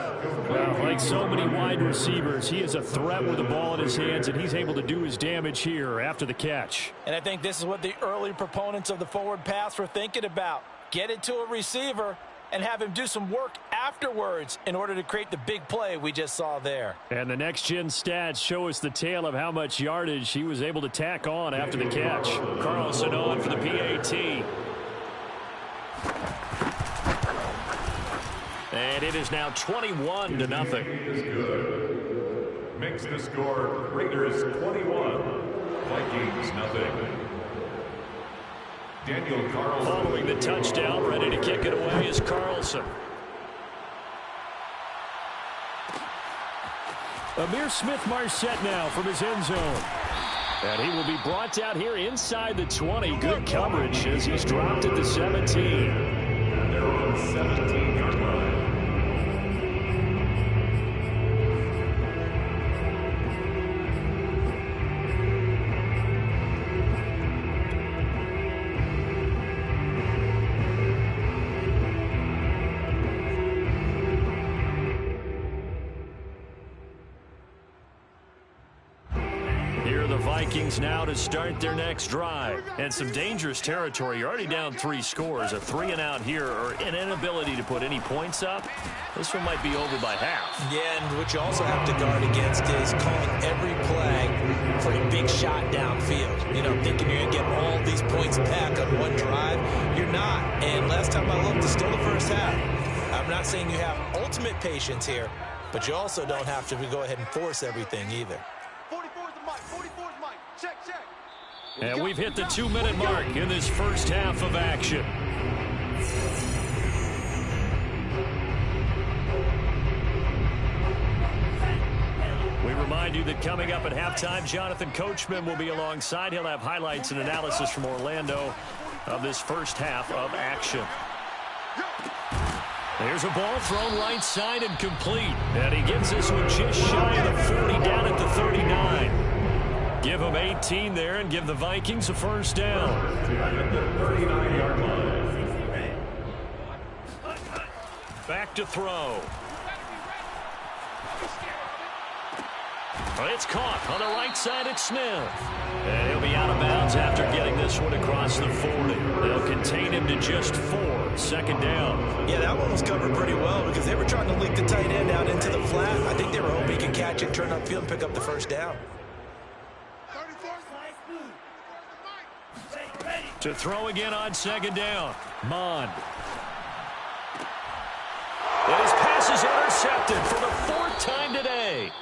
Well, like so many wide receivers, he is a threat with the ball in his hands, and he's able to do his damage here after the catch. And I think this is what the early proponents of the forward pass were thinking about. Get it to a receiver and have him do some work afterwards in order to create the big play we just saw there. And the next-gen stats show us the tale of how much yardage he was able to tack on after the catch. Carlson on for the PAT. And it is now 21-0. Makes the score Raiders 21, Vikings nothing. Daniel Carlson. Following the touchdown, ready to kick it away is Carlson. Amir Smith-Marset now from his end zone. And he will be brought out here inside the 20. Good coverage as he's dropped at the 17. And they're on 17-yard line. Vikings now to start their next drive. And some dangerous territory. You're already down 3 scores. A 3-and-out here or an inability to put any points up. This one might be over by half. Yeah, and what you also have to guard against is calling every play for a big shot downfield. You know, thinking you're going to get all these points back on one drive. You're not. And last time I looked, it's still the first half. I'm not saying you have ultimate patience here, but you also don't have to go ahead and force everything either. And we've hit the 2-minute mark in this first half of action. We remind you that coming up at halftime, Jonathan Coachman will be alongside. He'll have highlights and analysis from Orlando of this first half of action. There's a ball thrown right side and complete. And he gets this one just shy of the 40 down at the 39. Give them 18 there and give the Vikings a first down. Back to throw. Well, it's caught on the right side at Smith. And he'll be out of bounds after getting this one across the 40. They'll contain him to just 4. Second down. Yeah, that one was covered pretty well because they were trying to leak the tight end out into the flat. I think they were hoping he could catch it, turn upfield, and pick up the first down. To throw again on second down. Mond. And his pass is intercepted for the 4th time today.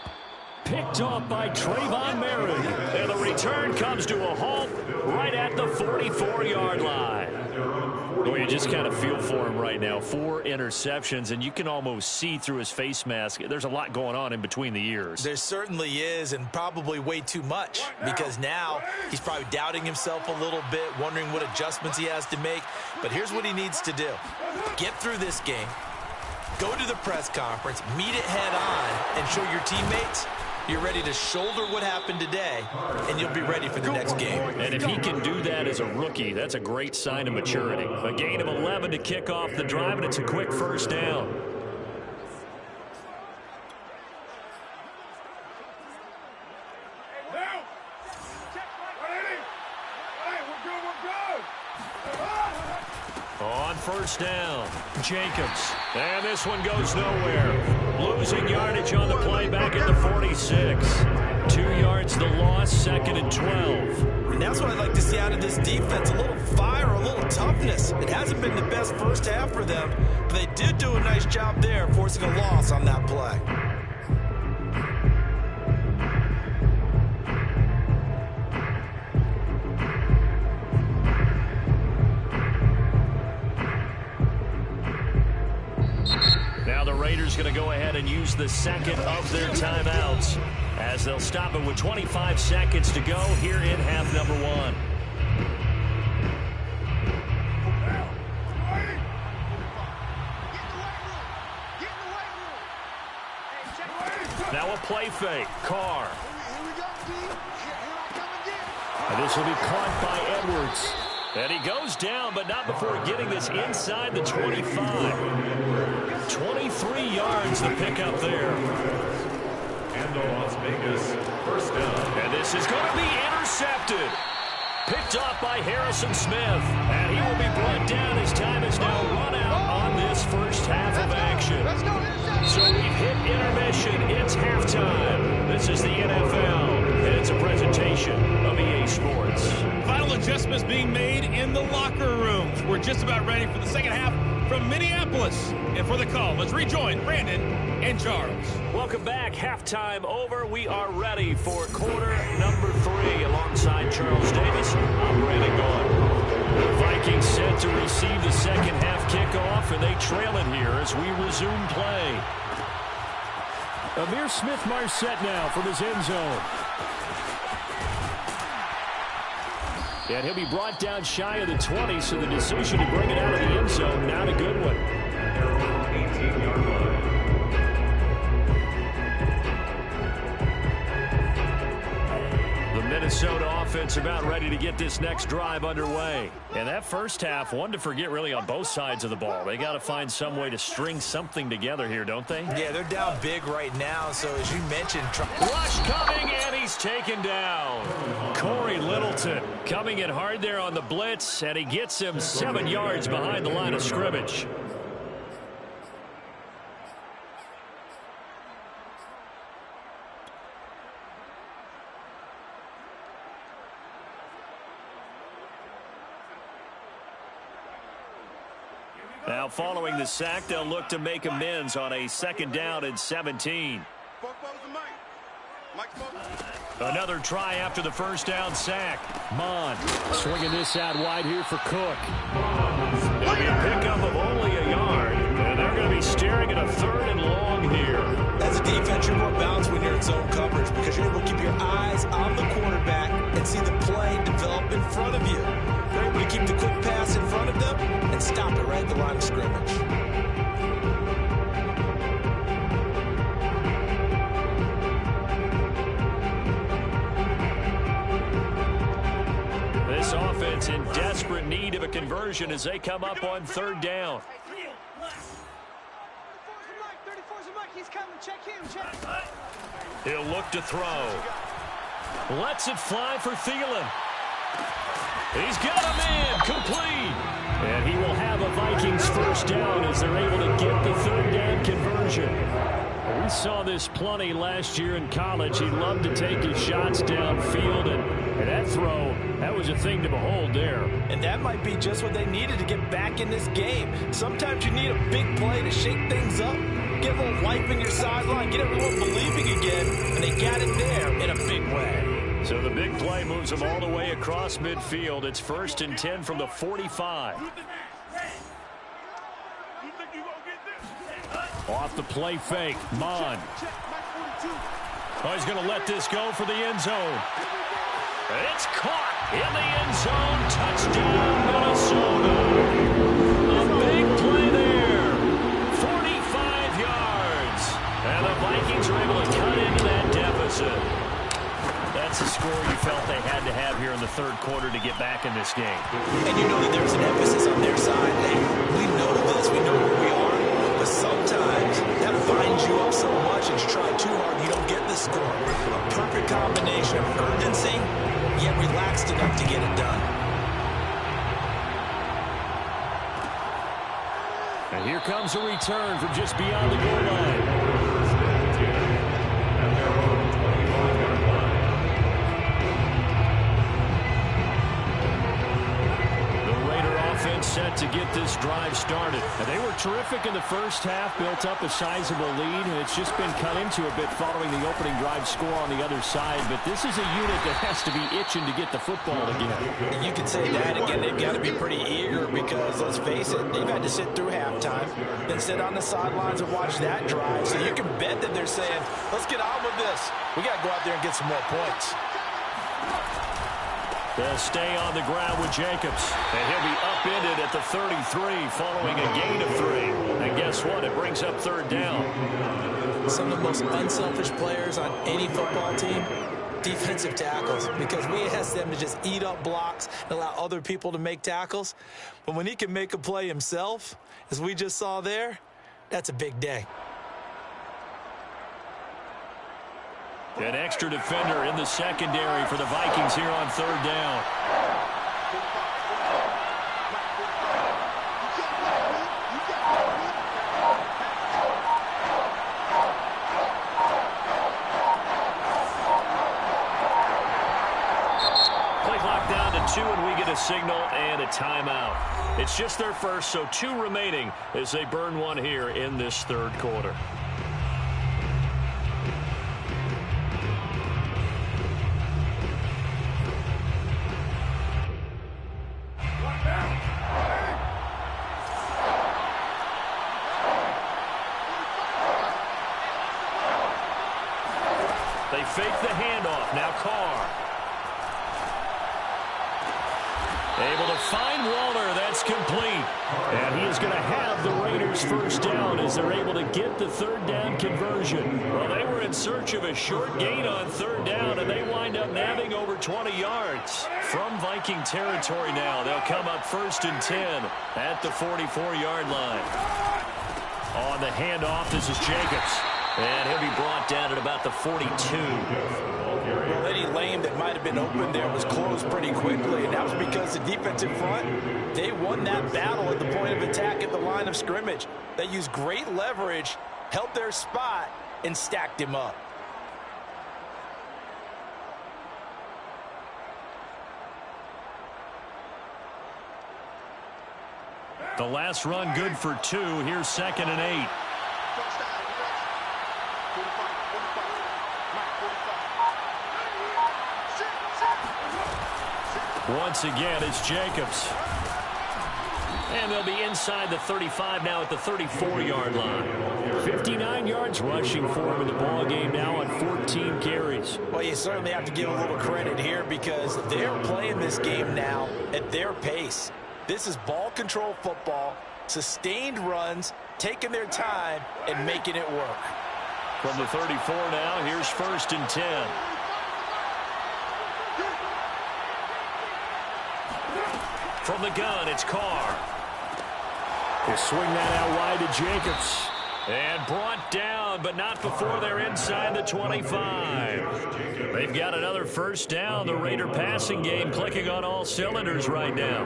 Picked off by Trayvon Merritt. And the return comes to a halt right at the 44-yard line. Well, you just kind of feel for him right now. 4 interceptions, and you can almost see through his face mask. There's a lot going on in between the ears. There certainly is, and probably way too much, because now he's probably doubting himself a little bit, wondering what adjustments he has to make. But here's what he needs to do. Get through this game, go to the press conference, meet it head on, and show your teammates You're ready to shoulder what happened today, and you'll be ready for the next game. And if he can do that as a rookie, that's a great sign of maturity. A gain of 11 to kick off the drive, and it's a quick first down. On first down, Jacobs. And this one goes nowhere. Losing yardage on the play back at the 46. 2 yards the loss, 2nd and 12. And that's what I'd like to see out of this defense. A little fire, a little toughness. It hasn't been the best first half for them, but they did do a nice job there forcing a loss on that play. Now the Raiders going to go ahead and use the second of their timeouts as they'll stop it with 25 seconds to go here in half number 1. Now a play fake. Carr. And this will be caught by Edwards. And he goes down, but not before getting this inside the 25. 23 yards to pick up there. And the Las Vegas first down. And this is going to be intercepted. Picked off by Harrison Smith. And he will be brought down as time is now run out on this first half of action. So we've hit intermission. It's halftime. This is the NFL. And it's a presentation of EA Sports. Final adjustments being made in the locker rooms. We're just about ready for the second half from Minneapolis. And for the call, let's rejoin Brandon and Charles. Welcome back. Halftime over. We are ready for quarter number 3. Alongside Charles Davis, I'm Brandon Gaudin. The Vikings set to receive the second half kickoff, and they trail it here as we resume play. Amir Smith-Marset now from his end zone. And he'll be brought down shy of the 20, so the decision to bring it out of the end zone, not a good one. 18-yard line. The Minnesota offense about ready to get this next drive underway. And that first half, one to forget really on both sides of the ball. They got to find some way to string something together here, don't they? Yeah, they're down big right now, so as you mentioned... Rush coming, and he's taken down. Corey Littleton coming in hard there on the blitz, and he gets him 7 yards behind the line of scrimmage. Now following the sack, they'll look to make amends on a 2nd down and 17. Another try after the first down sack. Mon swinging this out wide here for Cook. It'll be a pickup of only a yard, and they're going to be staring at a 3rd and long here. As a defense, you're more balanced when you're in zone coverage because you're able to keep your eyes on the quarterback and see the play develop in front of you. They're able to keep the quick pass in front of them and stop it right at the line of scrimmage. This offense in desperate need of a conversion as they come up on 3rd down. He'll look to throw. Lets it fly for Thielen. He's got a man complete. And he will have a Vikings first down as they're able to get the 3rd down conversion. We saw this plenty last year in college. He loved to take his shots downfield, and that throw, that was a thing to behold there. And that might be just what they needed to get back in this game. Sometimes you need a big play to shake things up, get a little life in your sideline, get everyone believing again, and they got it there in a big way. So the big play moves them all the way across midfield. It's 1st and 10 from the 45. Off the play fake, Mon. Oh, he's going to let this go for the end zone. It's caught in the end zone. Touchdown, Minnesota. A big play there. 45 yards. And the Vikings are able to cut into that deficit. That's a score you felt they had to have here in the third quarter to get back in this game. And you know that there's an emphasis on their side. Hey, we know this. We know where we are. But sometimes that binds you up so much and you try too hard, you don't get the score. A perfect combination of urgency, yet relaxed enough to get it done. And here comes a return from just beyond the goal line. Set to get this drive started. And they were terrific in the first half, built up a sizable lead, and it's just been cut into a bit following the opening drive score on the other side. But this is a unit that has to be itching to get the football again. You can say that again. They've got to be pretty eager because, let's face it, they've had to sit through halftime, then sit on the sidelines and watch that drive. So you can bet that they're saying, let's get on with this. We got to go out there and get some more points. They'll stay on the ground with Jacobs. And he'll be upended at the 33 following a gain of 3. And guess what? It brings up third down. Some of the most unselfish players on any football team, defensive tackles, because we ask them to just eat up blocks and allow other people to make tackles. But when he can make a play himself, as we just saw there, that's a big day. An extra defender in the secondary for the Vikings here on third down. Play clock down to 2, and we get a signal and a timeout. It's just their first, so 2 remaining as they burn one here in this third quarter. They fake the handoff. Now Carr. Able to find Waller. That's complete. And he is going to have the Raiders first down as they're able to get the third down conversion. Well, they were in search of a short gain on third down, and they wind up nabbing over 20 yards. From Viking territory now, they'll come up 1st and 10 at the 44-yard line. On the handoff, this is Jacobs. And he'll be brought down at about the 42. Well, any lane that might have been open there was closed pretty quickly, and that was because the defensive front, they won that battle at the point of attack at the line of scrimmage. They used great leverage, held their spot, and stacked him up. The last run good for 2. Here's 2nd and 8. Once again, it's Jacobs. And they'll be inside the 35 now at the 34-yard line. 59 yards rushing for him in the ball game now on 14 carries. Well, you certainly have to give a little credit here because they're playing this game now at their pace. This is ball control football, sustained runs, taking their time, and making it work. From the 34 now, here's 1st and 10. From the gun, it's Carr. He'll swing that out wide to Jacobs. And brought down, but not before they're inside the 25. They've got another first down. The Raider passing game clicking on all cylinders right now.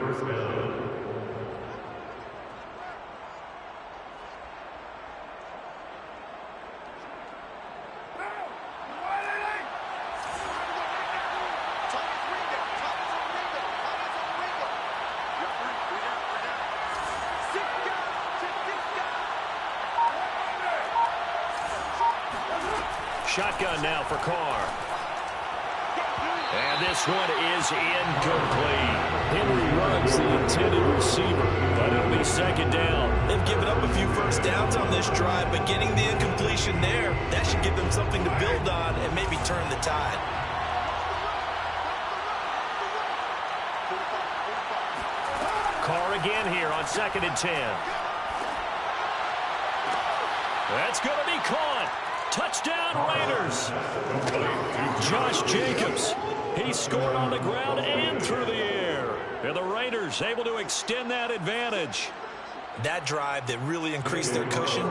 Shotgun now for Carr. And this one is incomplete. Henry runs the intended receiver, but it'll be 2nd down. They've given up a few first downs on this drive, but getting the incompletion there, that should give them something to build on and maybe turn the tide. Carr again here on 2nd and 10. That's going to be caught. Touchdown, Raiders. Josh Jacobs. He scored on the ground and through the air. And the Raiders able to extend that advantage. That drive that really increased their cushion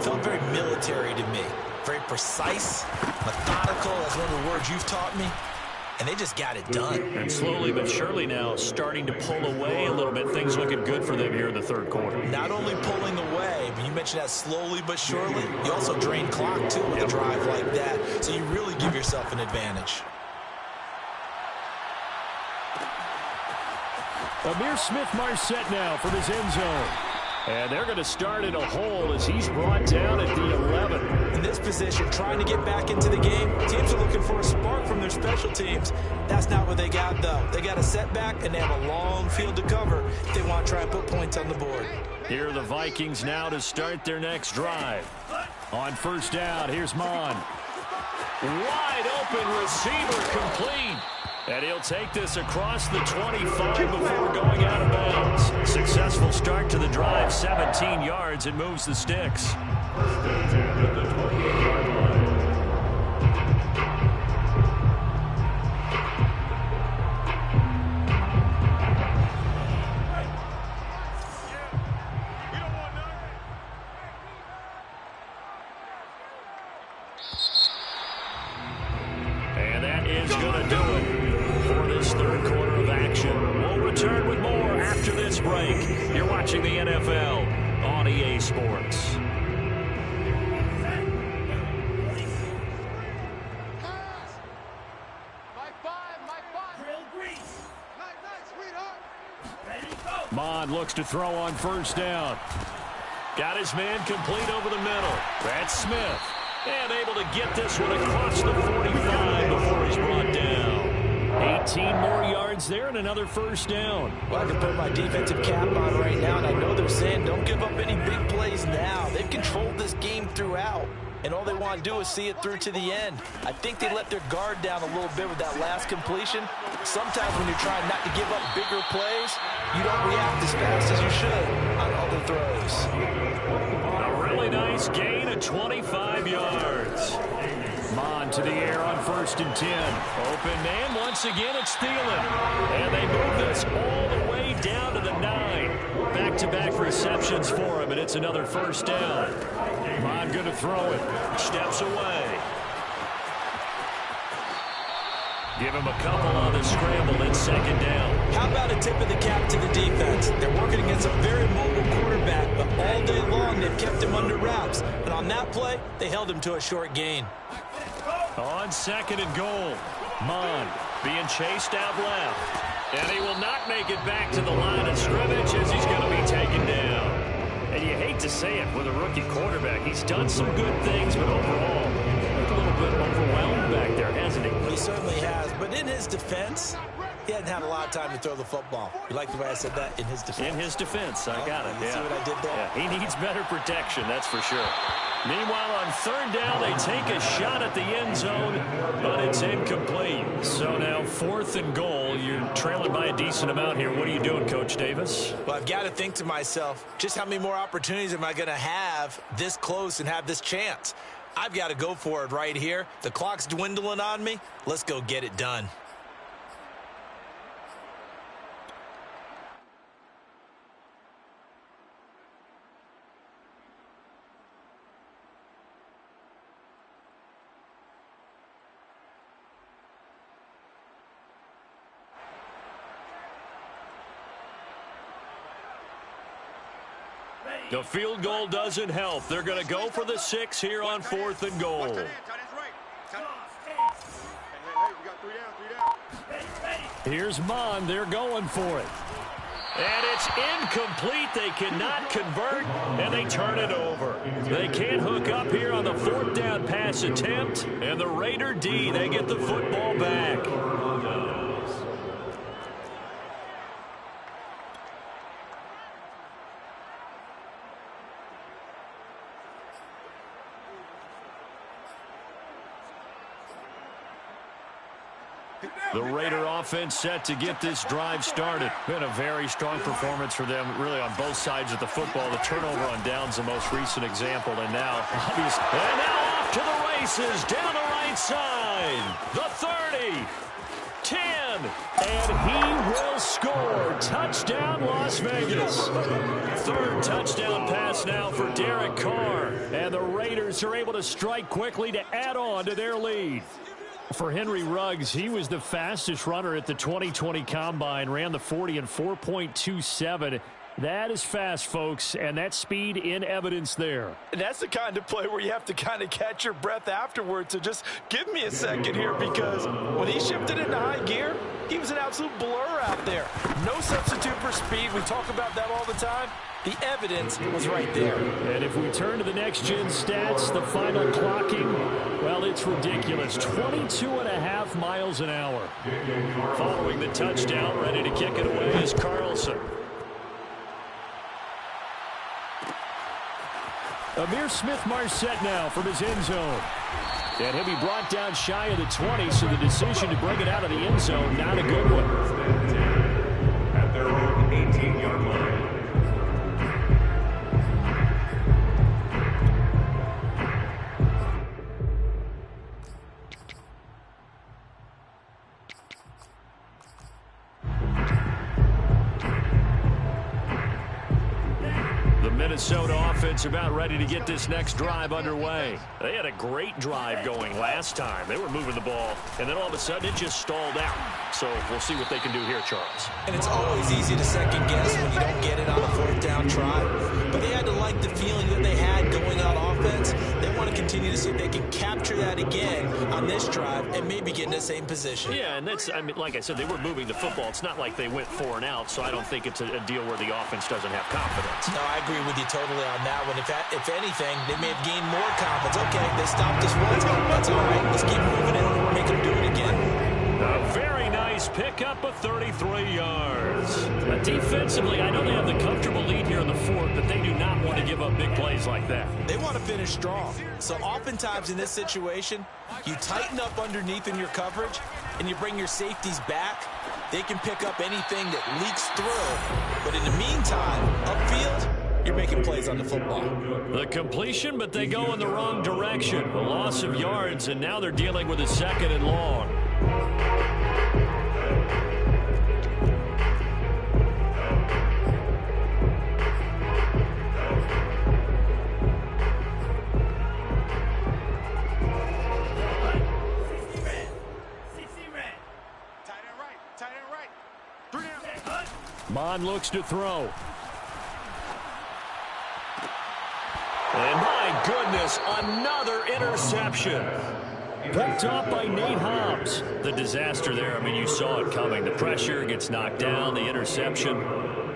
felt very military to me. Very precise, methodical, as one of the words you've taught me. And they just got it done. And slowly but surely now starting to pull away a little bit. Things looking good for them here in the third quarter. Not only pulling away, but you mentioned that slowly but surely. You also drain clock, too, with a drive like that. So you really give yourself an advantage. Amir Smith-Marset now from his end zone. And they're going to start in a hole as he's brought down at the 11. In this position, trying to get back into the game, teams are looking for a spark from their special teams. That's not what they got, though. They got a setback, and they have a long field to cover if they want to try and put points on the board. Here are the Vikings now to start their next drive. On first down, here's Mon. Wide open receiver complete. And he'll take this across the 25 before going out of bounds. Successful start to the drive, 17 yards, and moves the sticks. And that is going to do it. Third quarter of action. We'll return with more after this break. You're watching the NFL on EA Sports. Mon looks to throw on first down. Got his man complete over the middle. That's Smith. And able to get this one across the 45 before he's brought down. 18 more yards there and another first down. Well, I can put my defensive cap on right now, and I know they're saying don't give up any big plays now. They've controlled this game throughout, and all they want to do is see it through to the end. I think they let their guard down a little bit with that last completion. Sometimes when you're trying not to give up bigger plays, you don't react as fast as you should on other throws. A really nice gain of 25 yards. Mon to the air on first and 10. Open man, once again it's Thielen. And they move this all the way down to the 9. Back-to-back receptions for him, and it's another first down. Mon going to throw it. Steps away. Give him a couple on the scramble. It's second down. How about a tip of the cap to the defense? They're working against a very mobile quarterback, but all day long they've kept him under wraps. And on that play, they held him to a short gain. On second and goal, Mon being chased out left. And he will not make it back to the line of scrimmage as he's going to be taken down. And you hate to say it with a rookie quarterback. He's done some good things, but overall, a little bit overwhelmed back there, hasn't he? He certainly has. But in his defense, he hadn't had a lot of time to throw the football. You like the way I said that? In his defense. In his defense. I got it. You see what I did there? Yeah, he needs better protection, that's for sure. Meanwhile, on third down, they take a shot at the end zone, but it's incomplete. So now fourth and goal. You're trailing by a decent amount here. What are you doing, Coach Davis? Well, I've got to think to myself, just how many more opportunities am I going to have this close and have this chance? I've got to go for it right here. The clock's dwindling on me. Let's go get it done. The field goal doesn't help. They're going to go for the 6 here on fourth and goal. Here's Mon. They're going for it. And it's incomplete. They cannot convert, and they turn it over. They can't hook up here on the fourth down pass attempt, and the Raider D, they get the football back. The Raider offense set to get this drive started. Been a very strong performance for them, really, on both sides of the football. The turnover on downs, the most recent example, and now, obviously, and now off to races down the right side. The 30. 10. And he will score. Touchdown, Las Vegas. Third touchdown pass now for Derek Carr. And the Raiders are able to strike quickly to add on to their lead. For Henry Ruggs, he was the fastest runner at the 2020 Combine. Ran the 40 in 4.27. That is fast, folks, and that speed in evidence there. And that's the kind of play where you have to kind of catch your breath afterwards. So just give me a second here, because when he shifted into high gear, he was an absolute blur out there. No substitute for speed. We talk about that all the time. The evidence was right there. And if we turn to the next-gen stats, the final clocking, well, it's ridiculous. 22.5 miles an hour. Following the touchdown, ready to kick it away is Carlson. Amir Smith-Marset now from his end zone. And he'll be brought down shy of the 20, so the decision to bring it out of the end zone, not a good one. At their own 18-yard line. Minnesota offense about ready to get this next drive underway. They had a great drive going last time. They were moving the ball, and then all of a sudden it just stalled out. So we'll see what they can do here, Charles. And it's always easy to second guess when you don't get it on a fourth down try. But they had to like the feeling that they had going on offense. They want to continue to see if they can capture that again on this drive and maybe get in the same position. Yeah, and that's, I mean, like I said, they were moving the football. It's not like they went 4 and out, so I don't think it's a deal where the offense doesn't have confidence. No, I agree with you totally on that one. If anything, they may have gained more confidence. Okay, they stopped us once. That's all right. Let's keep moving and make them do it again. A very nice pickup of 33 yards. But defensively, I know they have the comfortable lead here in the fourth, but they do not want to give up big plays like that. They want to finish strong. So oftentimes in this situation, you tighten up underneath in your coverage, and you bring your safeties back. They can pick up anything that leaks through. But in the meantime, upfield, you're making plays on the football. The completion, but they go in the wrong direction. A loss of yards, and now they're dealing with a 2nd and long. Mond looks to throw. And my goodness, another interception. Picked off by Nate Hobbs. The disaster there, I mean, you saw it coming. The pressure gets knocked down, the interception.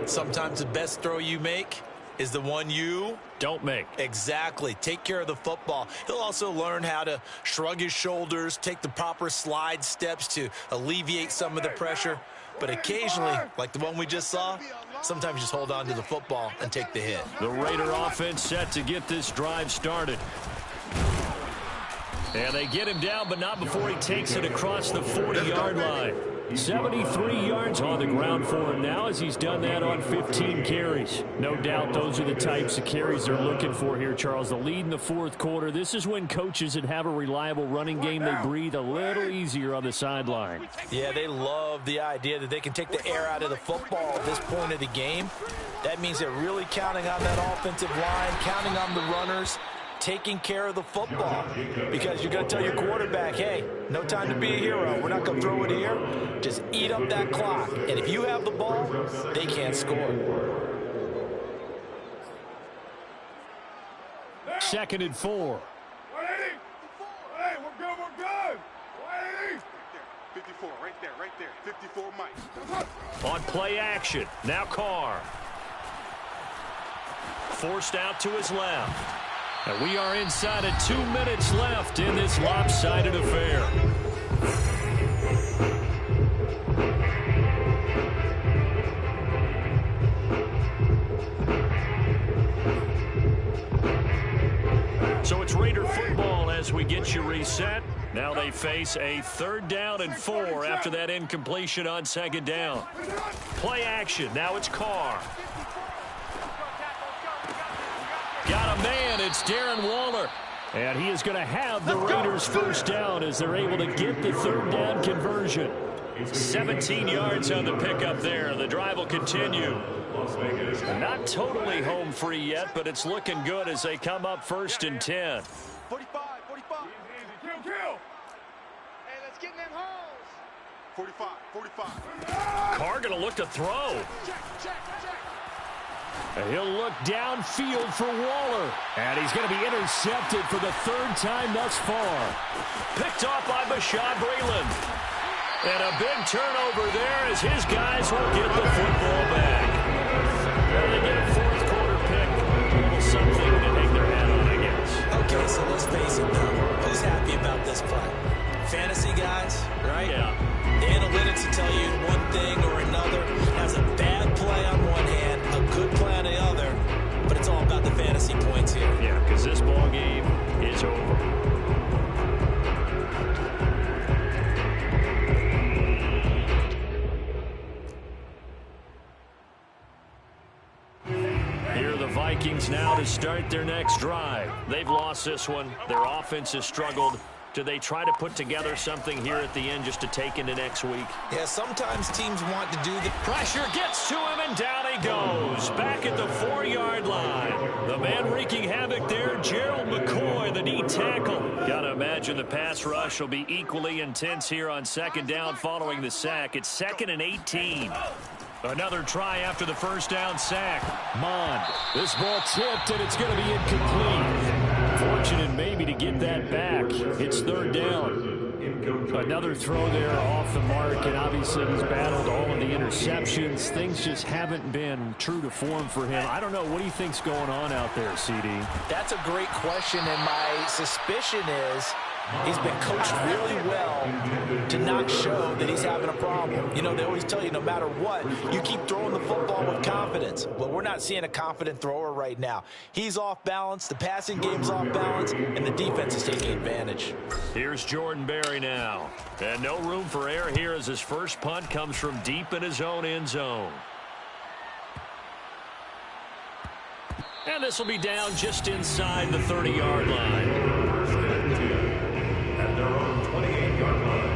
Sometimes the best throw you make is the one you don't make. Exactly. Take care of the football. He'll also learn how to shrug his shoulders, take the proper slide steps to alleviate some of the pressure. But occasionally, like the one we just saw, sometimes just hold on to the football and take the hit. The Raider offense set to get this drive started. And they get him down, but not before he takes it across the 40-yard line. 73 yards on the ground for him now as he's done that on 15 carries. No doubt those are the types of carries they're looking for here, Charles. The lead in the fourth quarter. This is when coaches that have a reliable running game, they breathe a little easier on the sideline. Yeah, they love the idea that they can take the air out of the football at this point of the game. That means they're really counting on that offensive line, counting on the runners, taking care of the football, because you're going to tell your quarterback, hey, no time to be a hero. We're not going to throw it here. Just eat up that clock. And if you have the ball, they can't score. 2nd and 4. 180. Hey, we're good, we're good. 180. 54, right there. 54 Mike. On play action, now Carr. Forced out to his left. And we are inside of 2 minutes left in this lopsided affair. So it's Raider football as we get you reset. Now they face a 3rd down and 4 after that incompletion on 2nd down. Play action. Now it's Carr. Got a man. It's Darren Waller. And he is going to have the Raiders first down as they're able to get the third down conversion. 17 yards on the pickup there. The drive will continue. Not totally home free yet, but it's looking good as they come up 1st and 10. 45. Kill. Hey, let's get in them holes. 45. Carr going to look to throw. Check. And he'll look downfield for Waller. And he's going to be intercepted for the 3rd time thus far. Picked off by Bashaud Breeland. And a big turnover there as his guys will get the football back. And they get a 4th quarter pick. A little something to hang their hat on, I guess. Okay, so let's face it, though. Who's happy about this play? Fantasy guys, right? Yeah. The analytics will tell you one thing or another. Has a bad play on one hand, a good play on the other, but it's all about the fantasy points here. Yeah, because this ball game is over. Vikings now to start their next drive. They've lost this one. Their offense has struggled. Do they try to put together something here at the end just to take into next week? Yeah, sometimes teams want to do the pressure gets to him, and down he goes. Back at the 4-yard line. The man wreaking havoc there, Gerald McCoy, the D tackle. Gotta imagine the pass rush will be equally intense here on 2nd down following the sack. It's 2nd and 18. Another try after the 1st down sack. Mond. This ball tipped, and it's going to be incomplete. Fortunate maybe to get that back. It's 3rd down. Another throw there off the mark, and obviously he's battled all of the interceptions. Things just haven't been true to form for him. I don't know. What do you think's going on out there, CD? That's a great question, and my suspicion is he's been coached really well to not show that he's having a problem. You know, they always tell you no matter what, you keep throwing the football with confidence. Well, we're not seeing a confident thrower right now. He's off balance, the passing game's off balance, and the defense is taking advantage. Here's Jordan Berry now. And no room for error here as his first punt comes from deep in his own end zone. And this will be down just inside the 30-yard line. At their own 28-yard line.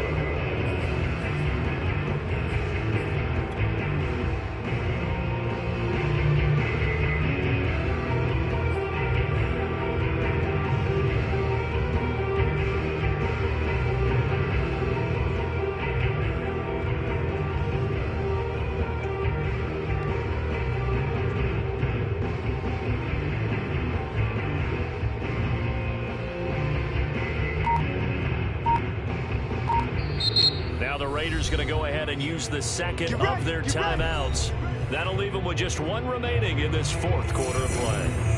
Raiders going to go ahead and use the second of their timeouts. That'll leave them with just one remaining in this 4th quarter of play.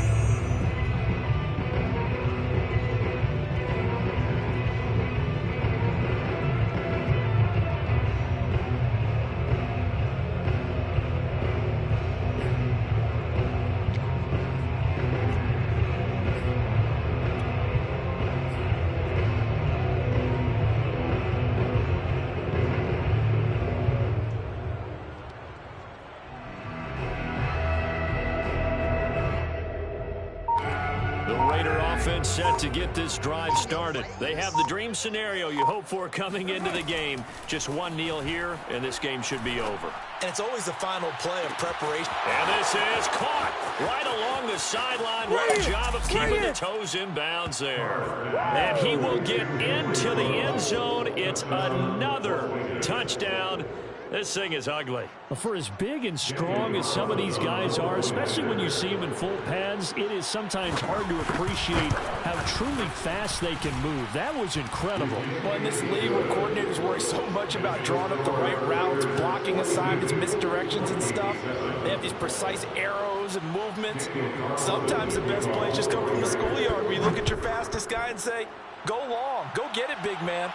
Set to get this drive started. They have the dream scenario you hope for coming into the game. Just one kneel here, and this game should be over. And it's always the final play of preparation. And this is caught right along the sideline. What a job of keeping the toes in bounds there. And he will get into the end zone. It's another touchdown. This thing is ugly. For as big and strong as some of these guys are, especially when you see them in full pads, it is sometimes hard to appreciate how truly fast they can move. That was incredible. Well, in this league where coordinators worry so much about drawing up the right routes, blocking assignments, misdirections and stuff, they have these precise arrows and movements. Sometimes the best plays just come from the schoolyard where you look at your fastest guy and say, go long, go get it, big man.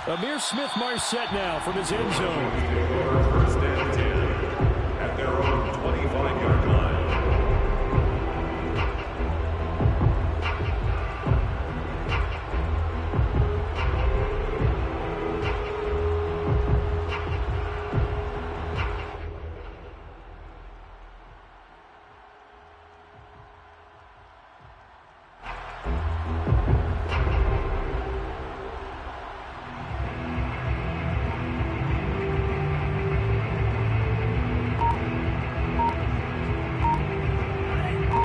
Amir Smith-Marset now from his end zone. 1st and 10 at their own 25-yard line.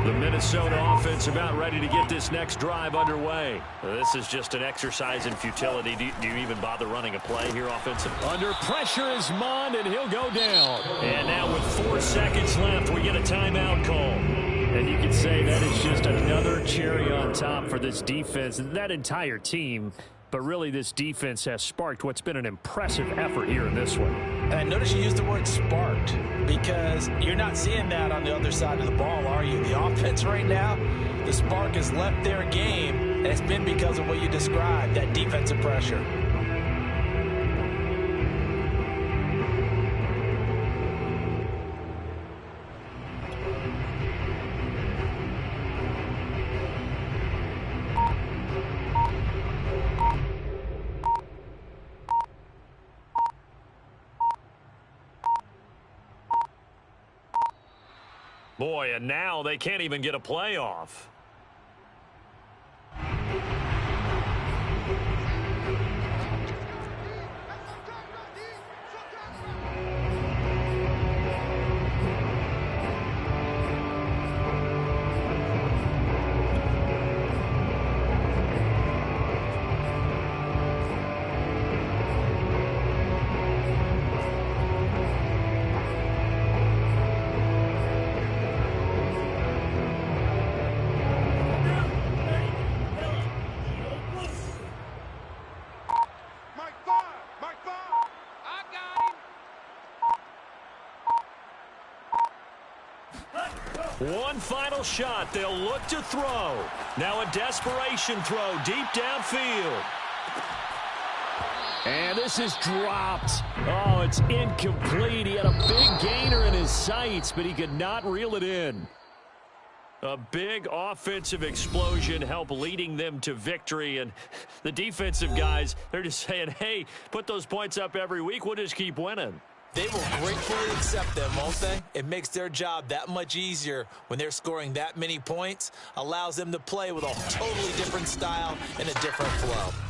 The Minnesota offense about ready to get this next drive underway. This is just an exercise in futility. Do you even bother running a play here offensively? Under pressure is Mond, and he'll go down. And now with 4 seconds left, we get a timeout call. And you can say that is just another cherry on top for this defense and that entire team. But really, this defense has sparked what's been an impressive effort here in this one. And notice you used the word sparked, because you're not seeing that on the other side of the ball, are you? The offense right now, the spark has left their game, and it's been because of what you described, that defensive pressure. Boy, and now they can't even get a playoff. One final shot. They'll look to throw. Now a desperation throw deep downfield. And this is dropped. Oh, it's incomplete. He had a big gainer in his sights, but he could not reel it in. A big offensive explosion helped leading them to victory. And the defensive guys, they're just saying, hey, put those points up every week. We'll just keep winning. They will gratefully accept them, won't they? It makes their job that much easier when they're scoring that many points. Allows them to play with a totally different style and a different flow.